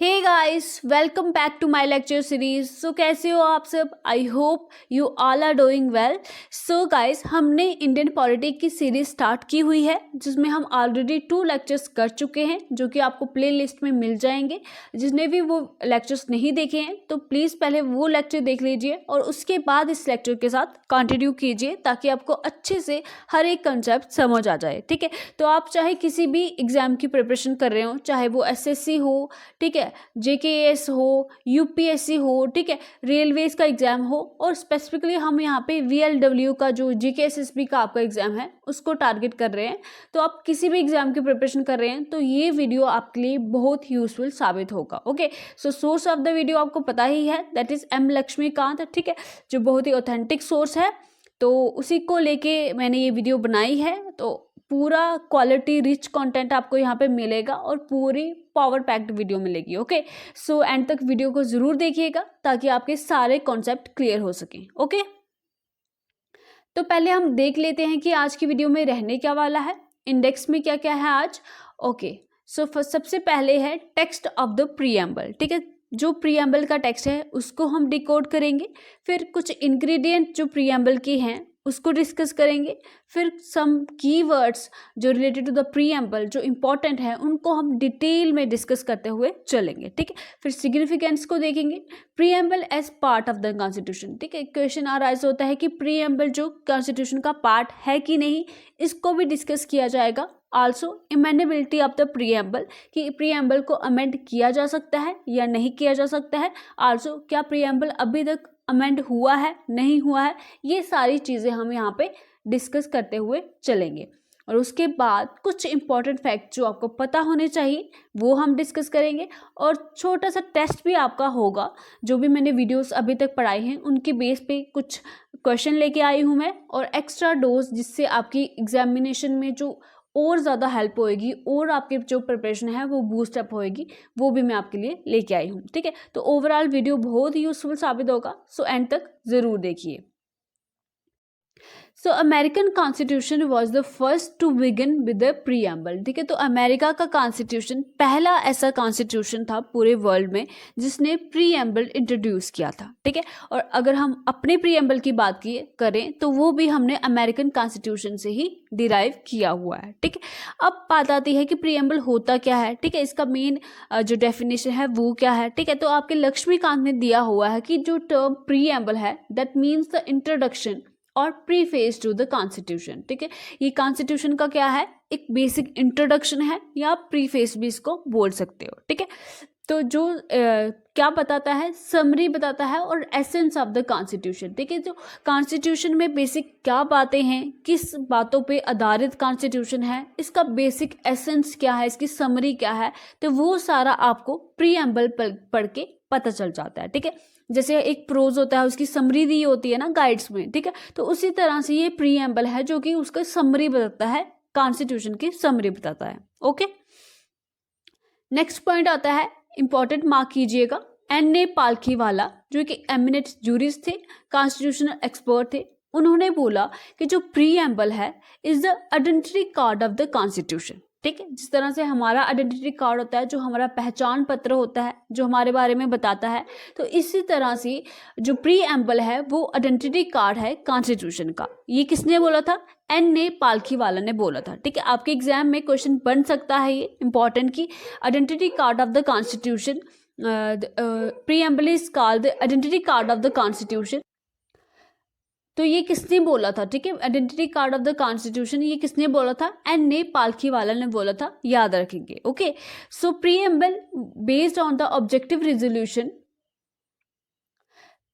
Hey guys, welcome back to my lecture series. So कैसे हो आप सब? I hope you all are doing well. So guys, हमने Indian politics की series start की हुई है जिसमें हम ऑलरेडी 2 लेक्चर्स कर चुके हैं जो कि आपको प्ले लिस्ट में मिल जाएंगे। जिसने भी वो लेक्चर्स नहीं देखे हैं तो प्लीज़ पहले वो लेक्चर देख लीजिए और उसके बाद इस लेक्चर के साथ कंटिन्यू कीजिए ताकि आपको अच्छे से हर एक कंसेप्ट समझ आ जाए। ठीक है, तो आप चाहे किसी भी एग्जाम की प्रिपरेशन कर रहे हो, चाहे वो एसएससी हो, ठीक है, जेकेएस हो, यूपीएससी हो, ठीक है, रेलवेज का एग्जाम हो, और स्पेसिफिकली हम यहाँ पे वीएलडब्ल्यू का जो जीकेएसएसबी का आपका एग्जाम है उसको टारगेट कर रहे हैं। तो आप किसी भी एग्जाम की प्रिपरेशन कर रहे हैं तो ये वीडियो आपके लिए बहुत यूजफुल साबित होगा। Okay, so source of the video आपको पता ही है, दैट इज एम लक्ष्मीकांत। ठीक है, जो बहुत ही ऑथेंटिक सोर्स है, तो उसी को लेके मैंने ये वीडियो बनाई है। तो पूरा क्वालिटी रिच कंटेंट आपको यहाँ पे मिलेगा और पूरी पावर पैक्ड वीडियो मिलेगी। ओके, सो एंड तक वीडियो को जरूर देखिएगा ताकि आपके सारे कॉन्सेप्ट क्लियर हो सकें। ओके, तो पहले हम देख लेते हैं कि आज की वीडियो में रहने क्या वाला है, इंडेक्स में क्या क्या है आज। ओके, सो सबसे पहले है टेक्स्ट ऑफ द प्रीएम्बल। ठीक है, जो प्रीएम्बल का टेक्स्ट है उसको हम डिकोड करेंगे, फिर कुछ इंग्रेडिएंट जो प्रीएम्बल के हैं उसको डिस्कस करेंगे, फिर सम कीवर्ड्स जो रिलेटेड टू द प्रीएम्बल जो इंपॉर्टेंट है उनको हम डिटेल में डिस्कस करते हुए चलेंगे। ठीक है, फिर सिग्निफिकेंस को देखेंगे, preamble as part of the constitution. ठीक है, क्वेश्चन अराइज होता है कि प्रीएम्बल जो कॉन्स्टिट्यूशन का पार्ट है कि नहीं, इसको भी डिस्कस किया जाएगा। Also amendability of the preamble, कि प्रीएम्बल को अमेंड किया जा सकता है या नहीं किया जा सकता है। आल्सो क्या प्रीएम्बल अभी तक अमेंड हुआ है, नहीं हुआ है, ये सारी चीज़ें हम यहाँ पे डिस्कस करते हुए चलेंगे। और उसके बाद कुछ इंपॉर्टेंट फैक्ट जो आपको पता होने चाहिए वो हम डिस्कस करेंगे, और छोटा सा टेस्ट भी आपका होगा। जो भी मैंने वीडियोस अभी तक पढ़ाई हैं उनके बेस पे कुछ क्वेश्चन लेके आई हूँ मैं, और एक्स्ट्रा डोज जिससे आपकी एग्जामिनेशन में जो और ज़्यादा हेल्प होएगी और आपकी जो प्रिपरेशन है वो बूस्ट अप होएगी, वो भी मैं आपके लिए लेके आई हूँ। ठीक है, तो ओवरऑल वीडियो बहुत ही यूजफुल साबित होगा, सो एंड तक ज़रूर देखिए। So American constitution was the first to begin with the preamble. ठीक है, तो अमेरिका का कॉन्स्टिट्यूशन पहला ऐसा कॉन्स्टिट्यूशन था पूरे वर्ल्ड में जिसने प्रीएम्बल इंट्रोड्यूस किया था। ठीक है, और अगर हम अपने प्रीएम्बल की बात करें तो वो भी हमने अमेरिकन कॉन्स्टिट्यूशन से ही डिराइव किया हुआ है। ठीक है, अब बात आती है कि प्रीएम्बल होता क्या है। ठीक है, इसका मेन जो डेफिनेशन है वो क्या है। ठीक है, तो आपके लक्ष्मीकांत ने दिया हुआ है कि जो टर्म प्रीएम्बल है दैट मीन्स द इंट्रोडक्शन और प्रीफेस टू द कॉन्स्टिट्यूशन। ठीक है, ये कॉन्स्टिट्यूशन का क्या है, एक बेसिक इंट्रोडक्शन है, या आप प्रीफेस भी इसको बोल सकते हो। ठीक है, तो जो क्या बताता है, समरी बताता है और एसेंस ऑफ द कॉन्स्टिट्यूशन। ठीक है, जो कॉन्स्टिट्यूशन में बेसिक क्या बातें हैं, किस बातों पे आधारित कॉन्स्टिट्यूशन है, इसका बेसिक एसेंस क्या है, इसकी समरी क्या है, तो वो सारा आपको प्रीएम्बल पढ़ के पता चल जाता है। ठीक है, जैसे एक प्रोज होता है उसकी समरी दी होती है ना गाइड्स में। ठीक है, तो उसी तरह से ये प्रीएम्बल है जो कि उसका समरी बताता है, कॉन्स्टिट्यूशन की समरी बताता है। ओके, नेक्स्ट पॉइंट आता है, इंपॉर्टेंट मार्क कीजिएगा, एन.ए. पालखीवाला जो कि एमिनेंट जूरिस्ट थे, कॉन्स्टिट्यूशनल एक्सपर्ट थे। उन्होंने बोला कि जो प्रीएम्बल है is the identity card of the constitution. ठीक है, जिस तरह से हमारा आइडेंटिटी कार्ड होता है, जो हमारा पहचान पत्र होता है जो हमारे बारे में बताता है, तो इसी तरह से जो प्रीएम्बल है वो आइडेंटिटी कार्ड है कॉन्स्टिट्यूशन का। ये किसने बोला था? एन.ए. पालखीवाला ने बोला था। ठीक है, आपके एग्जाम में क्वेश्चन बन सकता है ये इंपॉर्टेंट, की identity card of the constitution, preamble is called the identity card of the constitution. तो ये किसने बोला था? ठीक है, identity card of the constitution ये किसने बोला था? एन.ए. पालखीवाला ने बोला था, याद रखेंगे। Okay, so preamble based on the objective resolution,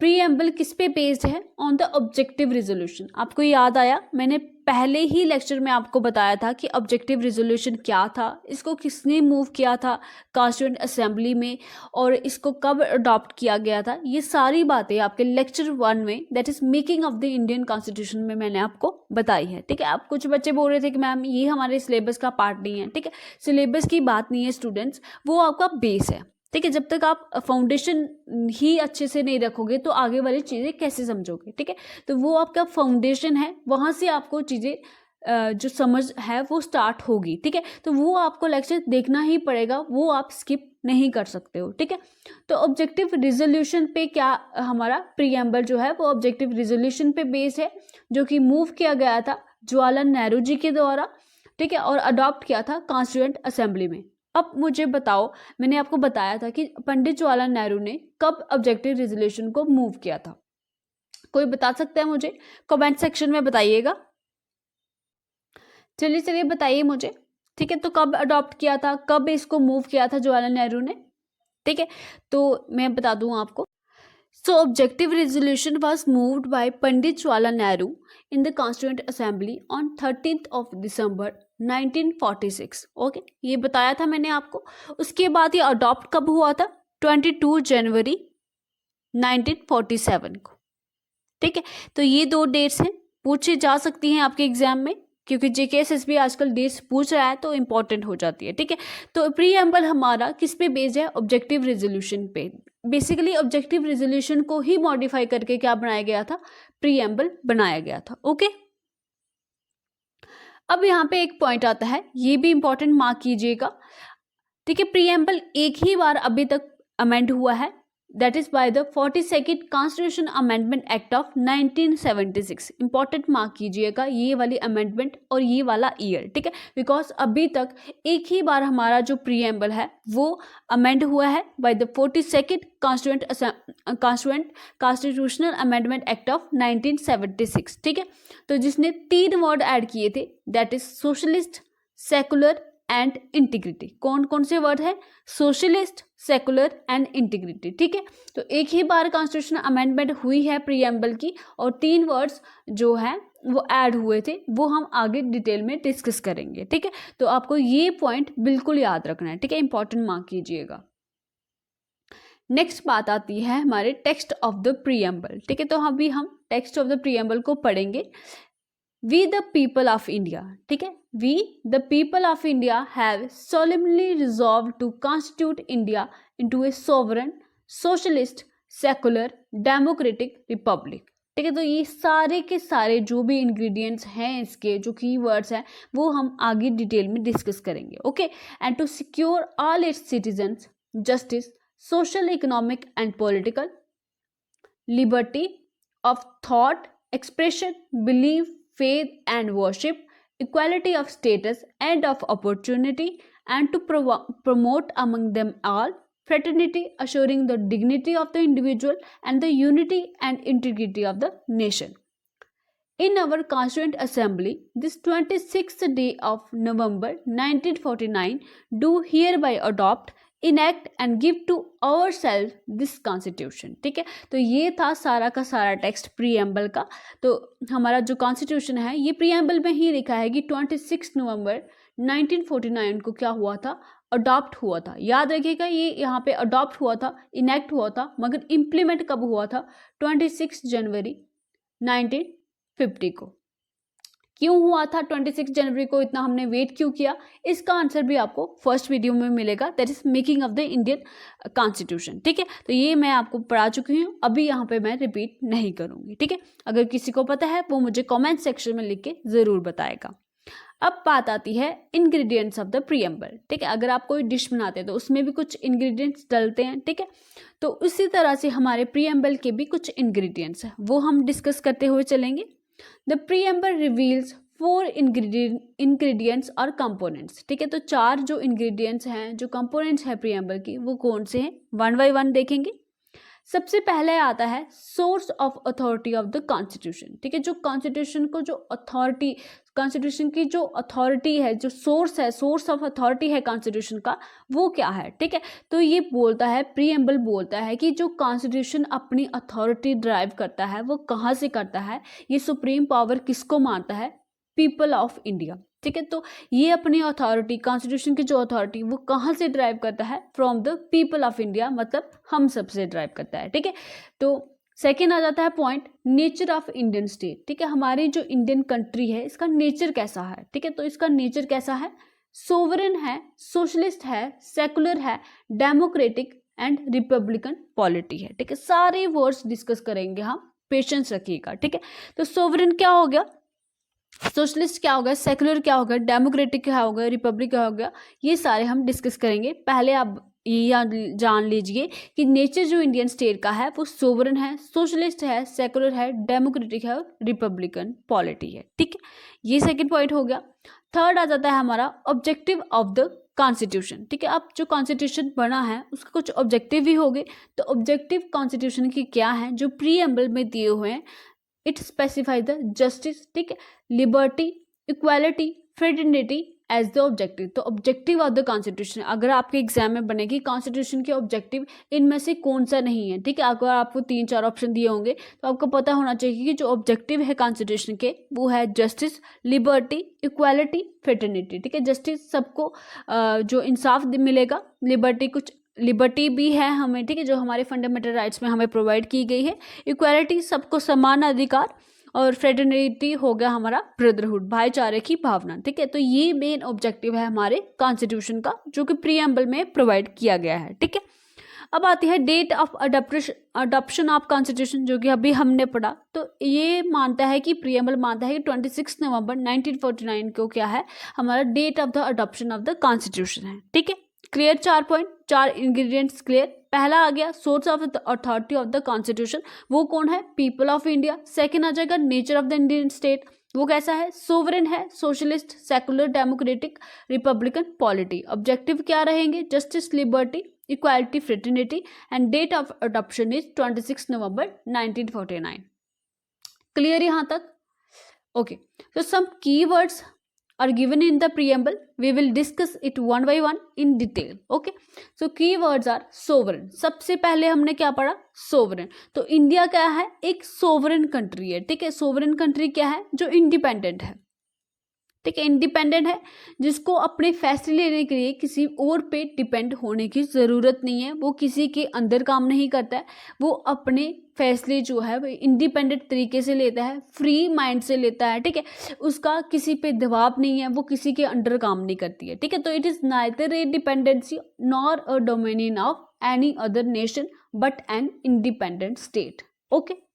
preamble किस पे बेस्ड है? On the objective resolution. आपको याद आया, मैंने पहले ही लेक्चर में आपको बताया था कि ऑब्जेक्टिव रेजोल्यूशन क्या था, इसको किसने मूव किया था कॉन्स्टिट्यूएंट असेंबली में, और इसको कब अडॉप्ट किया गया था। ये सारी बातें आपके लेक्चर 1 में, that is making of the Indian constitution में मैंने आपको बताई है। ठीक है, आप कुछ बच्चे बोल रहे थे कि मैम ये हमारे सिलेबस का पार्ट नहीं है। ठीक है, सिलेबस की बात नहीं है स्टूडेंट्स, वो आपका बेस है। ठीक है, जब तक आप फाउंडेशन ही अच्छे से नहीं रखोगे तो आगे वाली चीज़ें कैसे समझोगे। ठीक है, तो वो आपका फाउंडेशन है, वहाँ से आपको चीज़ें जो समझ है वो स्टार्ट होगी। ठीक है, तो वो आपको लेक्चर देखना ही पड़ेगा, वो आप स्किप नहीं कर सकते हो, ठीक है। तो ऑब्जेक्टिव रिजोल्यूशन पे क्या हमारा प्रीएम्बल जो है वो ऑब्जेक्टिव रिजोल्यूशन पे बेस है, जो कि मूव किया गया था जवाहरलाल नेहरू जी के द्वारा, ठीक है, और अडॉप्ट किया था कॉन्स्टिट्यूएंट असेंबली में। अब मुझे बताओ, मैंने आपको बताया था कि पंडित जवाहरलाल नेहरू ने कब ऑब्जेक्टिव रिजोल्यूशन को मूव किया था, कोई बता सकता है मुझे? कमेंट सेक्शन में बताइएगा। चलिए बताइए मुझे, ठीक है। तो कब अडॉप्ट किया था, कब इसको मूव किया था जवाहरलाल नेहरू ने, ठीक है। तो मैं बता दूं आपको, सो objective resolution was moved by Pandit Jawaharlal Nehru in the constituent assembly on 13th of December 1946। Okay, ये बताया था मैंने आपको। उसके बाद ये अडॉप्ट कब हुआ था? 22 जनवरी 1947 को, ठीक है। तो ये 2 डेट्स हैं, पूछी जा सकती हैं आपके एग्जाम में, क्योंकि जेकेएसएसबी आजकल डेट्स पूछ रहा है तो इंपॉर्टेंट हो जाती है, ठीक है। तो प्रीएम्बल हमारा किस पे बेस्ड है? ऑब्जेक्टिव रेजोल्यूशन पे। बेसिकली ऑब्जेक्टिव रेजोल्यूशन को ही मॉडिफाई करके क्या बनाया गया था? प्रीएम्बल बनाया गया था, ओके। अब यहाँ पे एक पॉइंट आता है, ये भी इंपॉर्टेंट मार्क कीजिएगा, ठीक है। प्रीएम्बल एक ही बार अभी तक अमेंड हुआ है, that is by the 42nd Constitution Amendment Act of 1976। Important mark कीजिएगा ये वाली अमेंडमेंट और ये वाला ईयर, ठीक है, बिकॉज अभी तक एक ही बार हमारा जो प्रीएम्बल है वो अमेंड हुआ है bye the 42nd constitutional amendment act of 1976, ठीक है। तो जिसने 3 वर्ड ऐड किए थे, that is socialist, secular and integrity. कौन कौन से वर्ड है? सोशलिस्ट, सेकुलर एंड इंटीग्रिटी, ठीक है। तो एक ही बार कॉन्स्टिट्यूशन अमेंडमेंट हुई है प्रीएम्बल की, और 3 वर्ड्स जो है वो ऐड हुए थे, वो हम आगे डिटेल में डिस्कस करेंगे, ठीक है। तो आपको ये पॉइंट बिल्कुल याद रखना है, ठीक है, इंपॉर्टेंट मार्क कीजिएगा। नेक्स्ट बात आती है हमारे टेक्स्ट ऑफ द प्रीएम्बल, ठीक है। तो अभी हम टेक्स्ट ऑफ द प्रीएम्बल को पढ़ेंगे। We the people of India, ठीक है, we the people of India have solemnly resolved to constitute India into a sovereign, socialist, secular, democratic republic, ठीक है। तो ये सारे के सारे जो भी इंग्रेडिएंट्स हैं, इसके जो कीवर्ड्स हैं, वो हम आगे डिटेल में डिस्कस करेंगे, okay. And to secure all its citizens justice, social, economic and political liberty of thought, expression, belief, faith and worship, equality of status and of opportunity, and to promote among them all fraternity, assuring the dignity of the individual and the unity and integrity of the nation. In our Constituent Assembly, this 26th day of November 1949, do hereby adopt, enact and give to our self this constitution, ठीक है। तो ये था सारा का सारा text preamble का। तो हमारा जो कॉन्स्टिट्यूशन है ये प्रीएम्बल में ही लिखा है कि 26 नवंबर 1949 को क्या हुआ था? अडॉप्ट हुआ था। याद रखिएगा, ये यहाँ पे अडॉप्ट हुआ था, इनैक्ट हुआ था, मगर इम्प्लीमेंट कब हुआ था? 26 जनवरी 1950 को। क्यों हुआ था 26 जनवरी को? इतना हमने वेट क्यों किया? इसका आंसर भी आपको फर्स्ट वीडियो में मिलेगा, that is making of the Indian constitution, ठीक है। तो ये मैं आपको पढ़ा चुकी हूँ, अभी यहाँ पे मैं रिपीट नहीं करूँगी, ठीक है। अगर किसी को पता है वो मुझे कमेंट सेक्शन में लिख के ज़रूर बताएगा। अब बात आती है इंग्रेडिएंट्स ऑफ द प्रीएम्बल, ठीक है। अगर आप कोई डिश बनाते हैं तो उसमें भी कुछ इंग्रेडिएंट्स डलते हैं, ठीक है। तो उसी तरह से हमारे प्रीएम्बल के भी कुछ इंग्रेडिएंट्स हैं, वो हम डिस्कस करते हुए चलेंगे। The preamble reveals 4 ingredients और components, ठीक है। तो 4 जो ingredients हैं, जो components हैं प्रीएम्बल की, वो कौन से हैं? 1 by 1 देखेंगे। सबसे पहले आता है source of authority of the constitution, ठीक है। जो कॉन्स्टिट्यूशन को जो अथॉरिटी, कॉन्स्टिट्यूशन की जो अथॉरिटी है, जो सोर्स है, सोर्स ऑफ अथॉरिटी है कॉन्स्टिट्यूशन का, वो क्या है, ठीक है। तो ये बोलता है, प्रीएम्बल बोलता है कि जो कॉन्स्टिट्यूशन अपनी अथॉरिटी ड्राइव करता है वो कहाँ से करता है? ये सुप्रीम पावर किसको मानता है? पीपल ऑफ इंडिया, ठीक है। तो ये अपनी अथॉरिटी, कॉन्स्टिट्यूशन की जो अथॉरिटी, वो कहाँ से ड्राइव करता है? From the people of India, मतलब हम सबसे ड्राइव करता है, ठीक है। तो सेकेंड आ जाता है point, nature of Indian state, ठीक है। हमारी जो इंडियन कंट्री है इसका नेचर कैसा है, ठीक है। तो इसका नेचर कैसा है? सोवरेन है, सोशलिस्ट है, सेकुलर है, डेमोक्रेटिक एंड रिपब्लिकन पॉलिटी है, ठीक है। सारे वर्ड्स डिस्कस करेंगे हम, पेशेंस रखिएगा, ठीक है। तो सोवरेन क्या हो गया, सोशलिस्ट क्या होगा, सेकुलर क्या होगा, डेमोक्रेटिक क्या होगा, रिपब्लिक क्या होगा, ये सारे हम डिस्कस करेंगे। पहले आप ये जान लीजिए कि नेचर जो इंडियन स्टेट का है वो सोवरन है, सोशलिस्ट है, सेकुलर है, डेमोक्रेटिक है और रिपब्लिकन पॉलिटी है। ठीक है, ये सेकंड पॉइंट हो गया। थर्ड आ जाता है हमारा ऑब्जेक्टिव ऑफ द कॉन्स्टिट्यूशन। ठीक है, अब जो कॉन्स्टिट्यूशन बना है उसके कुछ ऑब्जेक्टिव भी हो गए। तो ऑब्जेक्टिव कॉन्स्टिट्यूशन की क्या है, जो प्रीएम्बल में दिए हुए हैं, इट स्पेसिफाई द जस्टिस, ठीक है, liberty, equality, fraternity as the objective. तो ऑब्जेक्टिव ऑफ द कॉन्स्टिट्यूशन अगर आपके एग्जाम में बनेगी कॉन्स्टिट्यूशन के ऑब्जेक्टिव इनमें से कौन सा नहीं है। ठीक है, अगर आपको 3-4 ऑप्शन दिए होंगे तो आपको पता होना चाहिए कि जो ऑब्जेक्टिव है कॉन्स्टिट्यूशन के वो है जस्टिस, लिबर्टी, इक्वालिटी, फ्रेटर्निटी। ठीक है, जस्टिस सबको जो इंसाफ मिलेगा, लिबर्टी कुछ लिबर्टी भी है हमें, ठीक है, जो हमारे फंडामेंटल राइट्स में हमें प्रोवाइड की गई है, इक्वालिटी सबको समान अधिकार, और फ्रेटर्निटी हो गया हमारा ब्रदरहुड, भाईचारे की भावना। ठीक है, तो ये मेन ऑब्जेक्टिव है हमारे कॉन्स्टिट्यूशन का जो कि प्रीएम्बल में प्रोवाइड किया गया है। ठीक है, अब आती है date of adoption of constitution जो कि अभी हमने पढ़ा। तो ये मानता है कि प्रीएम्बल मानता है कि 26 नवंबर 1949 को क्या है हमारा date of the adoption of the constitution है। ठीक है, क्लियर, 4 पॉइंट, 4 इंग्रेडिएंट्स क्लियर। पहला आ गया source of the authority of the constitution, वो कौन है, पीपल ऑफ इंडिया। सेकंड आ जाएगा nature of the Indian state, वो कैसा है, सोवरेन है, socialist, secular, democratic, republican polity. Objective क्या रहेंगे, justice, liberty, equality, fraternity, and date of adoption is 26 November 1949। Clear यहाँ तक? Okay, so some keywords are given in the preamble. We will discuss it one by one in detail. Okay, so keywords are sovereign. सबसे पहले हमने क्या पढ़ा, sovereign. तो India क्या है, एक सोवरेन कंट्री है। ठीक है, सोवरेन कंट्री क्या है, जो इंडिपेंडेंट है। ठीक है, इंडिपेंडेंट है, जिसको अपने फैसले लेने के लिए किसी और पे डिपेंड होने की ज़रूरत नहीं है, वो किसी के अंदर काम नहीं करता है, वो अपने फैसले जो है वो इंडिपेंडेंट तरीके से लेता है, फ्री माइंड से लेता है। ठीक है, उसका किसी पे दबाव नहीं है, वो किसी के अंडर काम नहीं करती है। ठीक है, तो it is neither a dependency nor a dominion of any other nation but an independent state. Okay,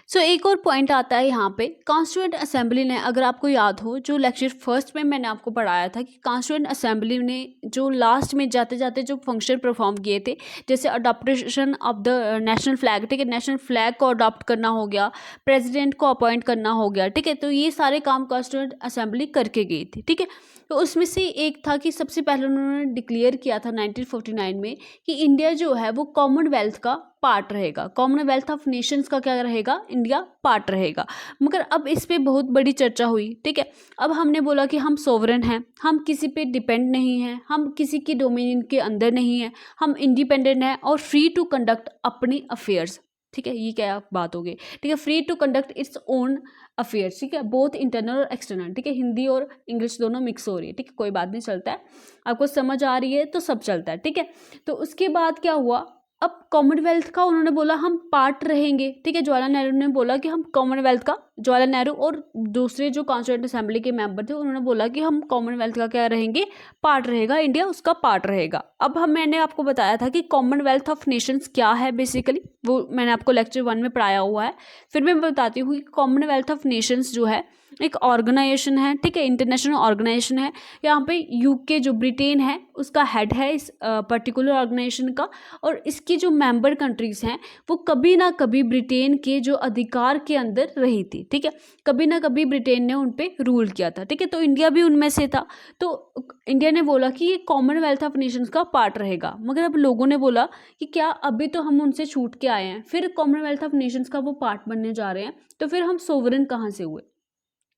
so एक और पॉइंट आता है यहाँ पे, कॉन्स्टिट्यूएंट असेंबली ने, अगर आपको याद हो जो लेक्चर फर्स्ट में मैंने आपको पढ़ाया था कि कॉन्स्टिट्यूएंट असेंबली ने जो लास्ट में जाते जाते जो फंक्शन परफॉर्म किए थे, जैसे adaptation of the national flag. ठीक है, नेशनल फ्लैग को अडॉप्ट करना हो गया, प्रेसिडेंट को अपॉइंट करना हो गया। ठीक है, तो ये सारे काम कॉन्स्टिट्यूएंट असेंबली करके गई थी। ठीक है, तो उसमें से एक था कि सबसे पहले उन्होंने डिक्लेयर किया था 1949 में कि इंडिया जो है वो कॉमनवेल्थ का पार्ट रहेगा, कॉमनवेल्थ ऑफ नेशंस का क्या रहेगा, इंडिया पार्ट रहेगा। मगर अब इस पे बहुत बड़ी चर्चा हुई। ठीक है, अब हमने बोला कि हम सोवरेन हैं, हम किसी पे डिपेंड नहीं हैं, हम किसी की डोमिनियन के अंदर नहीं हैं, हम इंडिपेंडेंट हैं और फ्री टू कंडक्ट अपनी अफेयर्स। ठीक है, ये क्या बात हो गई। ठीक है, free to conduct its own affairs. ठीक है, बोथ इंटरनल और एक्सटर्नल। ठीक है, हिंदी और इंग्लिश दोनों मिक्स हो रही है। ठीक है, कोई बात नहीं, चलता है, आपको समझ आ रही है तो सब चलता है। ठीक है, तो उसके बाद क्या हुआ, अब कॉमनवेल्थ का उन्होंने बोला हम पार्ट रहेंगे। ठीक है, जवाहरलाल नेहरू ने बोला कि हम कॉमनवेल्थ का, जवाहरलाल नेहरू और दूसरे जो कॉन्स्टिट्यूएंट असेंबली के मेंबर थे उन्होंने बोला कि हम कॉमनवेल्थ का क्या रहेंगे, पार्ट रहेगा, इंडिया उसका पार्ट रहेगा। अब मैंने आपको बताया था कि कॉमनवेल्थ ऑफ नेशंस क्या है बेसिकली, वो मैंने आपको लेक्चर 1 में पढ़ाया हुआ है। फिर मैं बताती हूँ कि कॉमनवेल्थ ऑफ नेशंस जो है एक ऑर्गेनाइजेशन है। ठीक है, इंटरनेशनल ऑर्गेनाइजेशन है। यहाँ पे यूके जो ब्रिटेन है उसका हेड है इस पर्टिकुलर ऑर्गेनाइजेशन का, और इसकी जो मेंबर कंट्रीज़ हैं वो कभी ना कभी ब्रिटेन के जो अधिकार के अंदर रही थी। ठीक है, कभी ना कभी ब्रिटेन ने उन पर रूल किया था। ठीक है, तो इंडिया भी उनमें से था। तो इंडिया ने बोला कि ये कॉमनवेल्थ ऑफ नेशंस का पार्ट रहेगा। मगर अब लोगों ने बोला कि क्या अभी तो हम उनसे छूट के आए हैं, फिर कॉमनवेल्थ ऑफ नेशंस का वो पार्ट बनने जा रहे हैं, तो फिर हम सोवरेन कहाँ से हुए।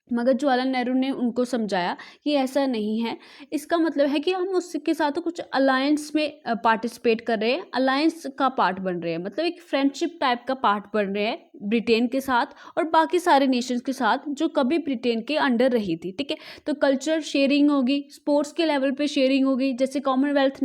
मगर जवाहरलाल नेहरू ने उनको समझाया कि ऐसा नहीं है, इसका मतलब है कि हम उसके साथ तो कुछ अलायंस में पार्टिसिपेट कर रहे हैं, अलायंस का पार्ट बन रहे हैं, मतलब एक फ्रेंडशिप टाइप का पार्ट बन रहे हैं ब्रिटेन के साथ और बाकी सारे नेशंस के साथ जो कभी ब्रिटेन के अंडर रही थी। ठीक है, तो कल्चर शेयरिंग होगी, स्पोर्ट्स के लेवल पे शेयरिंग होगी, जैसे कॉमनवेल्थ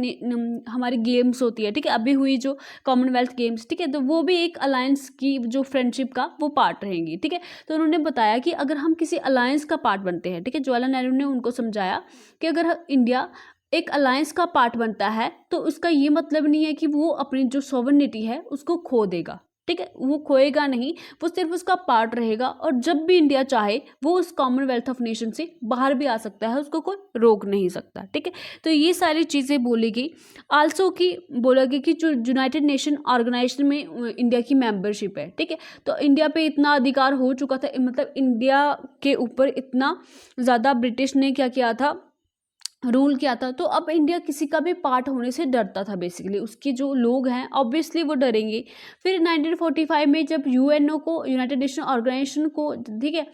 हमारी गेम्स होती है। ठीक है, अभी हुई जो कॉमनवेल्थ गेम्स, ठीक है, तो वो भी एक अलायंस की जो फ्रेंडशिप का वो पार्ट रहेंगी। ठीक है, तो उन्होंने बताया कि अगर हम किसी अलायंस का पार्ट बनते हैं, ठीक है, जवाहरलाल नेहरू ने उनको समझाया कि अगर इंडिया एक अलायंस का पार्ट बनता है तो उसका ये मतलब नहीं है कि वो अपनी जो सॉवरेनिटी है उसको खो देगा। ठीक है, वो खोएगा नहीं, वो सिर्फ उसका पार्ट रहेगा। और जब भी इंडिया चाहे वो उस कॉमनवेल्थ ऑफ नेशन से बाहर भी आ सकता है, उसको कोई रोक नहीं सकता। ठीक है, तो ये सारी चीज़ें बोली गई। आल्सो कि बोला गया कि जो यूनाइटेड नेशन ऑर्गेनाइजेशन में इंडिया की मेंबरशिप है, ठीक है, तो इंडिया पे इतना अधिकार हो चुका था, मतलब इंडिया के ऊपर इतना ज़्यादा ब्रिटिश ने क्या किया था, रूल किया था। तो अब इंडिया किसी का भी पार्ट होने से डरता था, बेसिकली उसके जो लोग हैं ऑब्वियसली वो डरेंगे। फिर 1945 में जब यूएनओ को, यूनाइटेड नेशन ऑर्गेनाइजेशन को, ठीक है,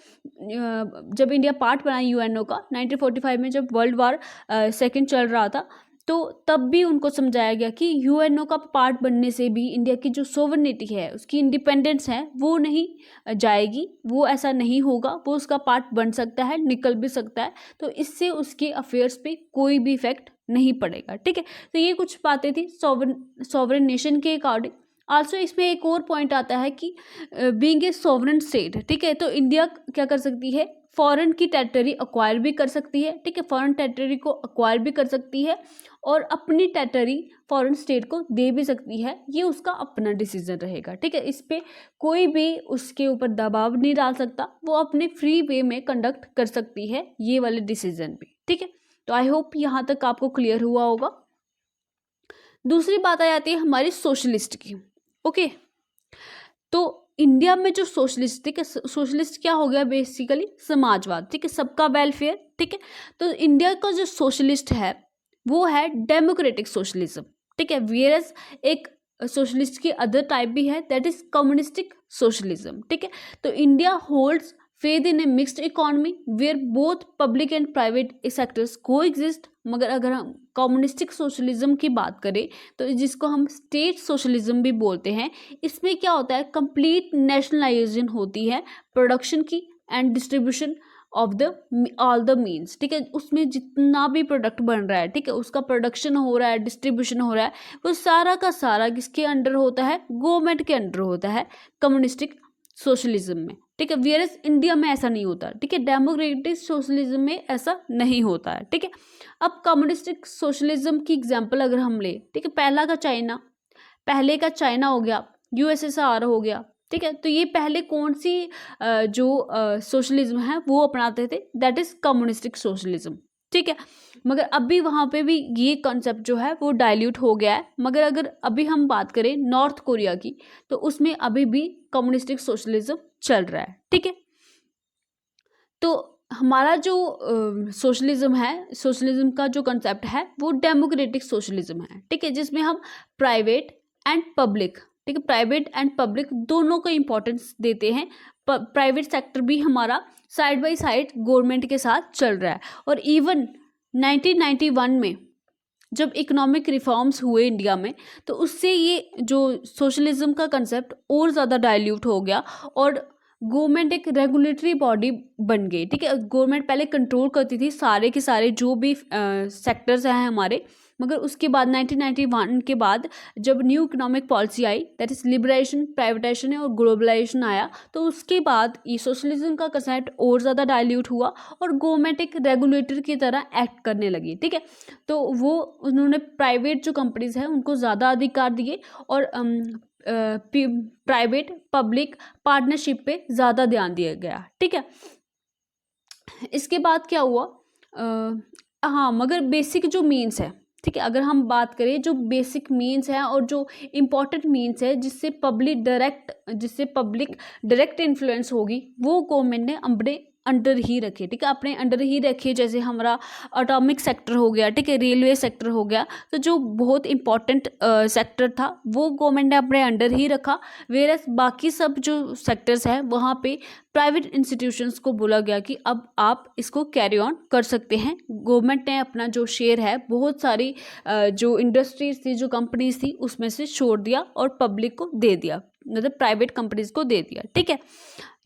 जब इंडिया पार्ट बना यूएनओ का 1945 में, जब वर्ल्ड वार सेकेंड चल रहा था, तो तब भी उनको समझाया गया कि यूएनओ का पार्ट बनने से भी इंडिया की जो सोवरेनिटी है, उसकी इंडिपेंडेंस है, वो नहीं जाएगी, वो ऐसा नहीं होगा, वो उसका पार्ट बन सकता है, निकल भी सकता है, तो इससे उसके अफेयर्स पे कोई भी इफेक्ट नहीं पड़ेगा। ठीक है, तो ये कुछ बातें थी सॉवरेन नेशन के अकॉर्डिंग। आल्सो इसमें एक और पॉइंट आता है कि बीइंग ए सॉवरेन स्टेट, ठीक है, तो इंडिया क्या कर सकती है, फॉरेन की टेरिटरी अक्वायर भी कर सकती है। ठीक है, फॉरेन टेरिटरी को अक्वायर भी कर सकती है और अपनी टेरिटरी फॉरेन स्टेट को दे भी सकती है, ये उसका अपना डिसीजन रहेगा। ठीक है, इस पे कोई भी उसके ऊपर दबाव नहीं डाल सकता, वो अपने फ्री वे में कंडक्ट कर सकती है ये वाले डिसीजन भी। ठीक है, तो आई होप यहाँ तक आपको क्लियर हुआ होगा। दूसरी बात आ जाती है हमारी सोशलिस्ट की। ओके, तो इंडिया में जो सोशलिस्ट, ठीक है, सोशलिस्ट क्या हो गया, बेसिकली समाजवाद। ठीक है, सबका वेलफेयर। ठीक है, तो इंडिया का जो सोशलिस्ट है वो है डेमोक्रेटिक सोशलिज्म। ठीक है, वेयरएज एक सोशलिस्ट की अदर टाइप भी है, दैट इज कम्युनिस्टिक सोशलिज्म। ठीक है, तो India holds faith in a mixed economy where both public and private sectors coexist. मगर अगर हम कम्युनिस्टिक सोशलिज्म की बात करें, तो जिसको हम स्टेट सोशलिज्म भी बोलते हैं, इसमें क्या होता है, कंप्लीट नेशनलाइजेशन होती है प्रोडक्शन की and distribution of the all the means. ठीक है, उसमें जितना भी प्रोडक्ट बन रहा है, ठीक है, उसका प्रोडक्शन हो रहा है, डिस्ट्रीब्यूशन हो रहा है, वो सारा का सारा किसके अंडर होता है, गवर्नमेंट के अंडर होता है कम्युनिस्टिक सोशलिज्म में। ठीक है, वेयरएज इंडिया में ऐसा नहीं होता। ठीक है, डेमोक्रेटिक सोशलिज्म में ऐसा नहीं होता है। ठीक है, अब कम्युनिस्टिक सोशलिज्म की एग्जांपल अगर हम ले, ठीक है, पहले का चाइना हो गया, यूएसएसआर हो गया। ठीक है, तो ये पहले कौन सी जो सोशलिज्म है वो अपनाते थे, दैट इज कम्युनिस्टिक सोशलिज्म। ठीक है, मगर अभी वहाँ पे भी ये कॉन्सेप्ट जो है वो डाइल्यूट हो गया है। मगर अगर अभी हम बात करें नॉर्थ कोरिया की, तो उसमें अभी भी कम्युनिस्टिक सोशलिज्म चल रहा है। ठीक है, तो हमारा जो सोशलिज्म है, सोशलिज्म का जो कंसेप्ट है वो डेमोक्रेटिक सोशलिज्म है। ठीक है, जिसमें हम प्राइवेट एंड पब्लिक, ठीक है, प्राइवेट एंड पब्लिक दोनों को इम्पोर्टेंस देते हैं। प्राइवेट सेक्टर भी हमारा साइड बाय साइड गवर्नमेंट के साथ चल रहा है। और इवन 1991 में जब इकोनॉमिक रिफॉर्म्स हुए इंडिया में, तो उससे ये जो सोशलिज्म का कंसेप्ट और ज़्यादा डाइल्यूट हो गया और गवर्नमेंट एक रेगुलेटरी बॉडी बन गई। ठीक है, गवर्नमेंट पहले कंट्रोल करती थी सारे के सारे जो भी सेक्टर्स हैं हमारे, मगर उसके बाद 1991 के बाद जब new economic policy I, that is liberation, privatisation और ग्लोबलाइजेशन आया, तो उसके बाद ये सोशलिज्म का कंसेप्ट और ज़्यादा डाइल्यूट हुआ और गवर्नमेंट एक रेगुलेटर की तरह एक्ट करने लगी। ठीक है, तो वो उन्होंने प्राइवेट जो कंपनीज हैं उनको ज़्यादा अधिकार दिए और प्राइवेट पब्लिक पार्टनरशिप पे ज़्यादा ध्यान दिया गया। ठीक है, इसके बाद क्या हुआ, हाँ, मगर बेसिक जो मीन्स है, ठीक है, अगर हम बात करें जो बेसिक मीन्स है और जो इम्पोर्टेंट मीन्स है जिससे पब्लिक डायरेक्ट इन्फ्लुएंस होगी, वो गवर्नमेंट ने अपने अंडर ही रखे। ठीक है, अपने अंडर ही रखे, जैसे हमारा एटॉमिक सेक्टर हो गया, ठीक है, रेलवे सेक्टर हो गया, तो जो बहुत इंपॉर्टेंट सेक्टर था वो गवर्नमेंट ने अपने अंडर ही रखा। वेरस बाकी सब जो सेक्टर्स हैं वहाँ पे प्राइवेट इंस्टीट्यूशंस को बोला गया कि अब आप इसको कैरी ऑन कर सकते हैं। गवर्नमेंट ने अपना जो शेयर है बहुत सारी जो इंडस्ट्रीज थी, जो कंपनीज थी, उसमें से छोड़ दिया और पब्लिक को दे दिया, मतलब प्राइवेट कंपनीज को दे दिया। ठीक है,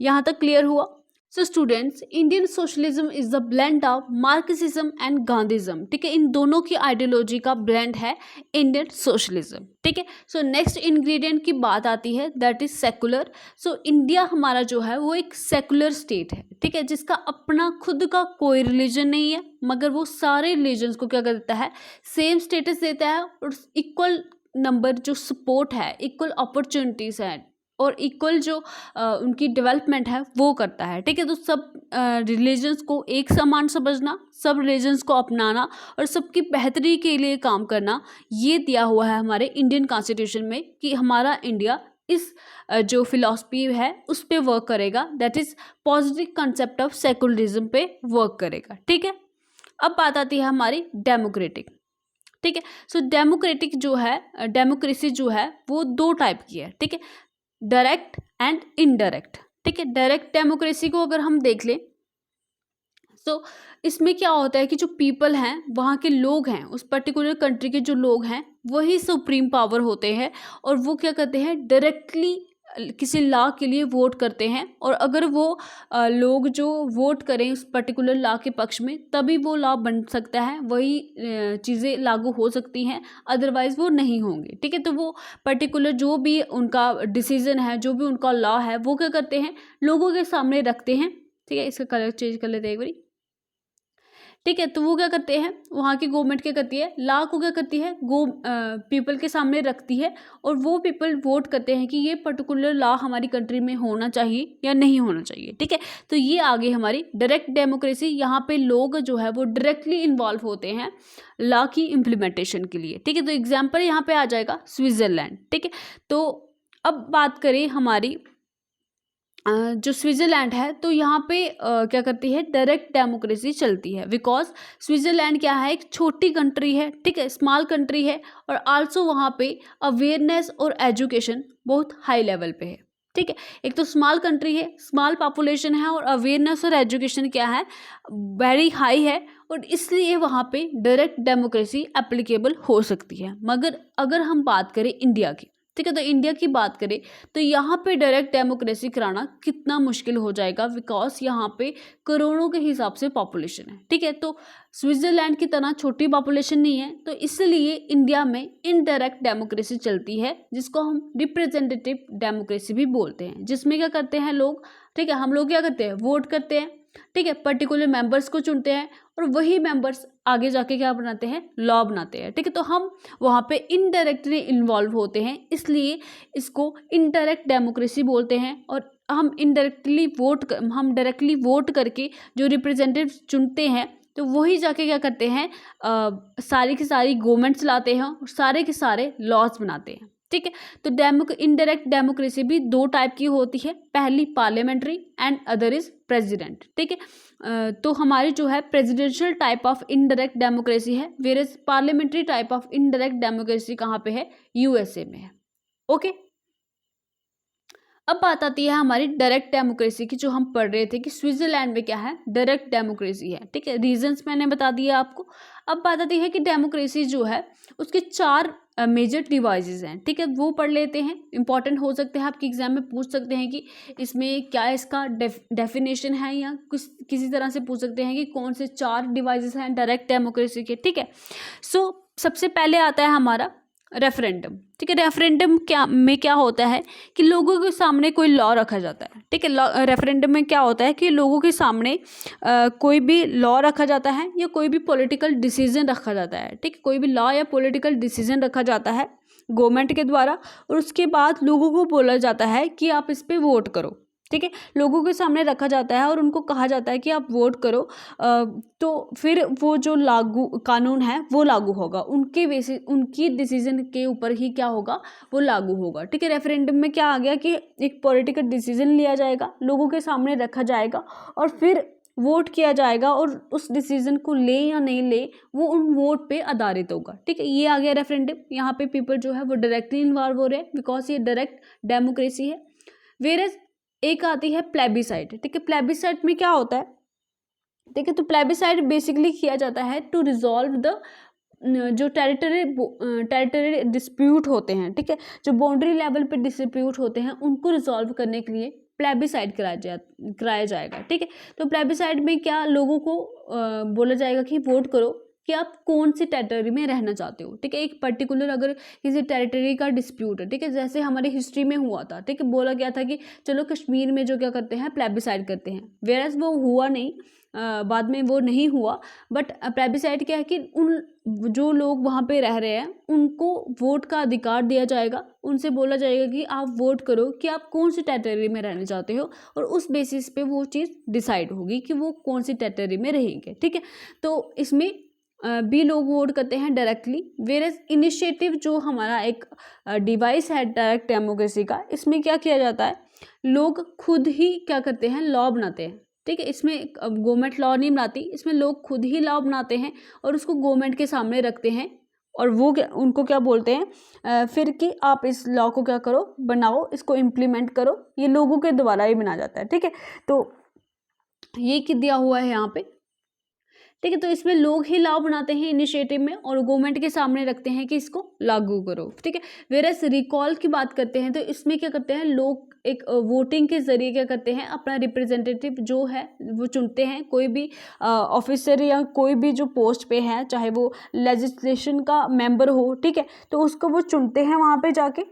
यहाँ तक क्लियर हुआ। So students, Indian socialism is the blend of Marxism and Gandhism. ठीक है, इन दोनों की आइडियोलॉजी का ब्लेंड है इंडियन सोशलिज्म। ठीक है, सो नेक्स्ट इंग्रेडिएंट की बात आती है, that is secular. So India हमारा जो है वो एक सेकुलर स्टेट है। ठीक है, जिसका अपना खुद का कोई रिलीजन नहीं है, मगर वो सारे रिलीजन्स को क्या कर देता है, सेम स्टेटस देता है और इक्वल नंबर जो सपोर्ट है, इक्वल अपॉर्चुनिटीज है और इक्वल जो उनकी डेवलपमेंट है वो करता है। ठीक है, तो सब रिलीजन्स को एक समान समझना, सब रिलीजन्स को अपनाना और सबकी बेहतरी के लिए काम करना, ये दिया हुआ है हमारे इंडियन कॉन्स्टिट्यूशन में कि हमारा इंडिया इस जो फिलॉसफी है उस पे वर्क करेगा, that is positive concept of secularism पे वर्क करेगा। ठीक है, अब बात आती है हमारी डेमोक्रेटिक। ठीक है, सो डेमोक्रेटिक जो है, डेमोक्रेसी जो है वो दो टाइप की है। ठीक है, डायरेक्ट एंड इनडायरेक्ट। ठीक है, डायरेक्ट डेमोक्रेसी को अगर हम देख लें तो इसमें क्या होता है कि जो पीपल हैं, वहाँ के लोग हैं, उस पर्टिकुलर कंट्री के जो लोग हैं वही सुप्रीम पावर होते हैं और वो क्या करते हैं, डायरेक्टली किसी लॉ के लिए वोट करते हैं। और अगर वो लोग जो वोट करें उस पर्टिकुलर लॉ के पक्ष में तभी वो लॉ बन सकता है, वही चीज़ें लागू हो सकती हैं, अदरवाइज़ वो नहीं होंगे। ठीक है, तो वो पर्टिकुलर जो भी उनका डिसीजन है, जो भी उनका लॉ है, वो क्या करते हैं, लोगों के सामने रखते हैं। ठीक है, इसका कलर चेंज कर लेते हैं एक बारी। ठीक है, तो वो क्या करते हैं, वहाँ की गवर्नमेंट क्या करती है, लॉ को क्या करती है, पीपल के सामने रखती है और वो पीपल वोट करते हैं कि ये पर्टिकुलर लॉ हमारी कंट्री में होना चाहिए या नहीं होना चाहिए। ठीक है, तो ये आ गई हमारी डायरेक्ट डेमोक्रेसी। यहाँ पे लोग जो है वो डायरेक्टली इन्वॉल्व होते हैं लॉ की इम्प्लीमेंटेशन के लिए। ठीक है, तो एग्जाम्पल यहाँ पे आ जाएगा स्विट्ज़रलैंड। ठीक है, तो अब बात करें हमारी जो स्विट्ज़रलैंड है, तो यहाँ पे क्या करती है, डायरेक्ट डेमोक्रेसी चलती है। बिकॉज स्विट्ज़रलैंड क्या है, एक छोटी कंट्री है। ठीक है, स्मॉल कंट्री है और आल्सो वहाँ पे अवेयरनेस और एजुकेशन बहुत हाई लेवल पे है। ठीक है, एक तो स्मॉल कंट्री है, स्मॉल पॉपुलेशन है और अवेयरनेस और एजुकेशन क्या है, वेरी हाई है और इसलिए वहाँ पे डायरेक्ट डेमोक्रेसी एप्लीकेबल हो सकती है। मगर अगर हम बात करें इंडिया की, ठीक है, तो इंडिया की बात करें तो यहाँ पे डायरेक्ट डेमोक्रेसी कराना कितना मुश्किल हो जाएगा, बिकॉज यहाँ पे करोड़ों के हिसाब से पॉपुलेशन है। ठीक है, तो स्विट्ज़रलैंड की तरह छोटी पॉपुलेशन नहीं है, तो इसलिए इंडिया में इनडायरेक्ट डेमोक्रेसी चलती है, जिसको हम रिप्रेजेंटेटिव डेमोक्रेसी भी बोलते हैं, जिसमें क्या करते हैं लोग, ठीक है, हम लोग क्या करते हैं, वोट करते हैं। ठीक है, पर्टिकुलर मेंबर्स को चुनते हैं और वही मेंबर्स आगे जाके क्या बनाते हैं, लॉ बनाते हैं। ठीक है, तो हम वहाँ पे इनडायरेक्टली इन्वॉल्व होते हैं, इसलिए इसको इनडायरेक्ट डेमोक्रेसी बोलते हैं। और हम डायरेक्टली वोट करके जो रिप्रेजेंटेटिव चुनते हैं, तो वही जाके क्या करते हैं, सारी की सारी गवर्नमेंट्स लाते हैं और सारे के सारे लॉज बनाते हैं। ठीक है, तो इनडायरेक्ट डेमोक्रेसी भी दो टाइप की होती है, पहली parliamentary and other is president. ठीक है, तो हमारी जो है presidential type of indirect democracy है, whereas parliamentary type of indirect democracy कहाँ पे है, यूएसए में है। ओके, अब बात आती है हमारी डायरेक्ट डेमोक्रेसी की, जो हम पढ़ रहे थे कि स्विट्ज़रलैंड में क्या है, डायरेक्ट डेमोक्रेसी है। ठीक है, रीजंस मैंने बता दिया आपको। अब बात आती है कि डेमोक्रेसी जो है उसके 4 मेजर डिवाइसेस हैं। ठीक है, वो पढ़ लेते हैं, इंपॉर्टेंट हो सकते हैं, आपके एग्जाम में पूछ सकते हैं कि इसमें क्या इसका डेफिनेशन है, या किसी तरह से पूछ सकते हैं कि कौन से 4 डिवाइसेस हैं डायरेक्ट डेमोक्रेसी के। ठीक है, सो सबसे पहले आता है हमारा रेफरेंडम। ठीक है, रेफरेंडम क्या होता है कि लोगों के सामने कोई लॉ रखा जाता है। ठीक है, रेफरेंडम में क्या होता है कि लोगों के सामने कोई भी लॉ रखा जाता है या कोई भी पॉलिटिकल डिसीजन रखा जाता है। ठीक है, कोई भी लॉ या पॉलिटिकल डिसीजन रखा जाता है गवर्नमेंट के द्वारा और उसके बाद लोगों को बोला जाता है कि आप इस पर वोट करो। ठीक है, लोगों के सामने रखा जाता है और उनको कहा जाता है कि आप वोट करो, तो फिर वो जो लागू कानून है वो लागू होगा, उनकी डिसीजन के ऊपर ही क्या होगा, वो लागू होगा। ठीक है, रेफरेंडम में क्या आ गया कि एक पॉलिटिकल डिसीजन लिया जाएगा, लोगों के सामने रखा जाएगा और फिर वोट किया जाएगा और उस डिसीजन को ले या नहीं ले वो उन वोट पे आधारित होगा। ठीक है, ये आ गया रेफरेंडम। यहाँ पे पीपल जो है वो डायरेक्टली इन्वॉल्व हो रहे हैं, बिकॉज ये डायरेक्ट डेमोक्रेसी है। वेयरएज एक आती है प्लेबिसाइड। ठीक है, प्लेबिसाइड में क्या होता है, ठीक है, तो प्लेबिसाइड बेसिकली किया जाता है टू रिजॉल्व द जो टेरिटरी डिस्प्यूट होते हैं। ठीक है, जो बाउंड्री लेवल पे डिस्प्यूट होते हैं उनको रिजॉल्व करने के लिए प्लेबिसाइड कराया जाएगा। ठीक है, तो प्लेबिसाइड में क्या, लोगों को बोला जाएगा कि वोट करो कि आप कौन सी टेरिटरी में रहना चाहते हो। ठीक है, एक पर्टिकुलर अगर किसी टेरिटरी का डिस्प्यूट है, ठीक है, जैसे हमारी हिस्ट्री में हुआ था। ठीक है, बोला गया था कि चलो कश्मीर में जो क्या करते हैं, प्लेबिसाइड करते हैं, वेयरएज वो हुआ नहीं, बाद में वो नहीं हुआ, बट प्लेबिसाइट क्या है कि उन जो लोग वहाँ पे रह रहे हैं उनको वोट का अधिकार दिया जाएगा। उनसे बोला जाएगा कि आप वोट करो कि आप कौन सी टेरिटरी में रहना चाहते हो, और उस बेसिस पे वो चीज़ डिसाइड होगी कि वो कौन सी टेरिटरी में रहेंगे। ठीक है, तो इसमें भी लोग वोट करते हैं डायरेक्टली। वेरस इनिशिएटिव जो हमारा एक डिवाइस है डायरेक्ट डेमोक्रेसी का, इसमें क्या किया जाता है, लोग खुद ही क्या करते हैं, लॉ बनाते हैं। ठीक है, इसमें गवर्नमेंट लॉ नहीं बनाती, इसमें लोग खुद ही लॉ बनाते हैं और उसको गवर्नमेंट के सामने रखते हैं, और वो उनको क्या बोलते हैं फिर कि आप इस लॉ को क्या करो, बनाओ, इसको इम्प्लीमेंट करो। ये लोगों के द्वारा ही बनाया जाता है। ठीक है, तो ये कि दिया हुआ है यहाँ पे। ठीक है, तो इसमें लोग ही लॉ बनाते हैं इनिशिएटिव में और गवर्नमेंट के सामने रखते हैं कि इसको लागू करो। ठीक है, वेरस रिकॉल की बात करते हैं तो इसमें क्या करते हैं, लोग एक वोटिंग के जरिए क्या करते हैं, अपना रिप्रेजेंटेटिव जो है वो चुनते हैं। कोई भी ऑफिसर या कोई भी जो पोस्ट पे है, चाहे वो लेजिस्लेशन का मेंबर हो, ठीक है, तो उसको वो चुनते हैं वहाँ पे जाके,